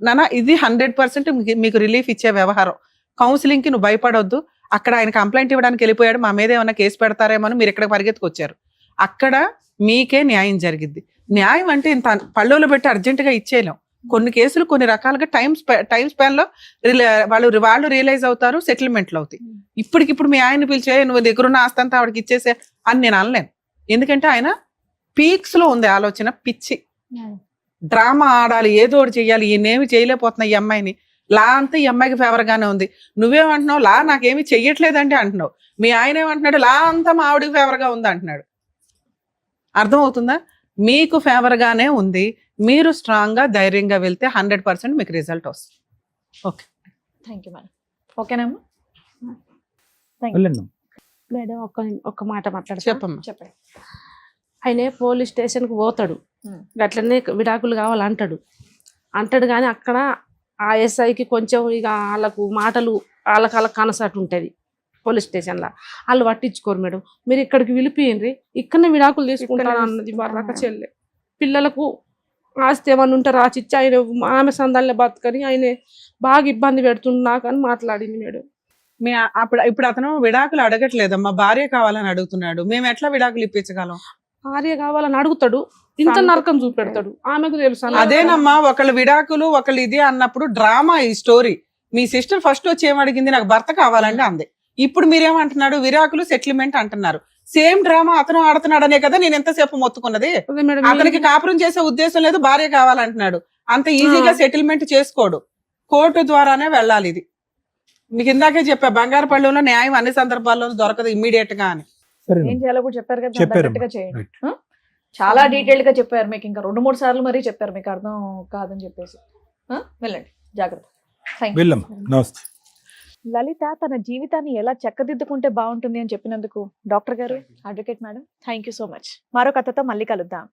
నాన్న, ఇది 100% మీకు రిలీఫ్ ఇచ్చే వ్యవహారం. కౌన్సిలింగ్ కి నువ్వు భయపడొద్దు. అక్కడ ఆయన కంప్లైంట్ ఇవ్వడానికి వెళ్ళిపోయాడు, మా మీద ఏమైనా కేసు పెడతారేమో మీరు ఇక్కడ పరిగెత్తుకొచ్చారు. అక్కడ మీకే న్యాయం జరిగిద్ది. న్యాయం అంటే ఇంత పళ్ళులో పెట్టి అర్జెంట్ గా ఇచ్చేయలేం. కొన్ని కేసులు కొన్ని రకాలుగా టైం స్పాన్ లో వాళ్ళు రియలైజ్ అవుతారు, సెటిల్మెంట్లు అవుతాయి. ఇప్పటికిప్పుడు మీ ఆయన పిలిచే నువ్వు దగ్గరున్న ఆస్తంతా ఆవిడకి ఇచ్చేసే అని నేను అనలేను. ఎందుకంటే ఆయన పీక్స్ లో ఉంది ఆలోచన, పిచ్చి డ్రామా ఆడాలి, ఏదో ఒకటి చెయ్యాలి, ఈయనేమి చేయలేకపోతున్నా ఈ అమ్మాయిని, లా అంతా ఈ అమ్మాయికి ఫేవర్ గానే ఉంది. నువ్వేమంటున్నావు, లా నాకేమి చెయ్యట్లేదంటే అంటున్నావు. మీ ఆయన ఏమంటున్నాడు, లా అంతా మా ఆవిడకి ఫేవర్ గా ఉంది అంటున్నాడు. అర్థం అవుతుందా? మీకు ఫేవర్ గానే ఉంది, మీరు స్ట్రాంగ్ గా ధైర్యంగా వెళ్తే 100% మీకు రిజల్ట్ వస్తుంది. Okay, thank you madam. ఓకేనమ్మా, వెళ్ళండి. మేడం ఒక్క మాట మాట్లాడతా. చెప్పమ్మా. చెప్పండి. ఆయనే పోలీస్ స్టేషన్కి పోతాడు, అట్లనే విడాకులు కావాలంటాడు కానీ అక్కడ ఆ ఎస్ఐకి కొంచెం ఇక వాళ్ళకు మాటలు వాళ్ళకి కనసాటు ఉంటుంది పోలీస్ స్టేషన్లో. వాళ్ళు పట్టించుకోరు మేడం. మీరు ఇక్కడికి పిలిపియండి, ఇక్కడనే విడాకులు తీసుకుంటాను అన్నది బర్రక చెల్లె. పిల్లలకు ఆస్తి ఏమన్నా ఉంటే రాసిచ్చి ఆయన ఆమె సందాలనే బతుకని ఆయన బాగా ఇబ్బంది పెడుతుంది నాకు అని మాట్లాడింది మేడం. ఇప్పుడు అతను విడాకులు అడగట్లేదమ్మా, భార్య కావాలని అడుగుతున్నాడు. మేము ఎట్లా విడాకులు ఇప్పించగలం? భార్య కావాలని అడుగుతాడు, ఇంత నరకం చూపెడతాడు. ఆమెకు తెలుసు. అదేనమ్మా, ఒకళ్ళు విడాకులు ఒకళ్ళు ఇది అన్నప్పుడు డ్రామా ఈ స్టోరీ. మీ సిస్టర్ ఫస్ట్ వచ్చి ఏమడిగింది, నాకు భర్త కావాలండి అంది. ఇప్పుడు మీరేమంటున్నాడు, విడాకులు సెటిల్మెంట్ అంటున్నారు. సేమ్ డ్రామా అతను ఆడుతున్నాడనే కదా నేను ఎంతసేపు మొత్తుకున్నది. అతనికి కాపురం చేసే ఉద్దేశం లేదు, భార్య కావాలంటున్నాడు. అంత ఈజీగా సెటిల్మెంట్ చేసుకోడు, కోర్టు ద్వారానే వెళ్ళాలి. ఇది మీకు ఇందాకే చెప్పా, బంగారుపల్లిలో న్యాయం అన్ని సందర్భాల్లో దొరకదు ఇమ్మీడియట్ గా అని. ఏం చేయాలో కూడా చెప్పారు కదా, చెప్పారు. తగ్గట్టుగా చేయండి. చాలా డీటెయిల్డ్ గా చెప్పారు, మీకు ఇంకా 2-3 సార్లు మరీ చెప్పారు, మీకు అర్థం కాదని చెప్పేసి. వెళ్ళండి, జాగ్రత్త. వెళ్ళమ్మా, నమస్తే. లలిత తన జీవితాన్ని ఎలా చక్కదిద్దుకుంటే బాగుంటుంది అని చెప్పినందుకు డాక్టర్ గారు, advocate madam, thank you so much. మరో కథతో మళ్ళీ కలుద్దాం.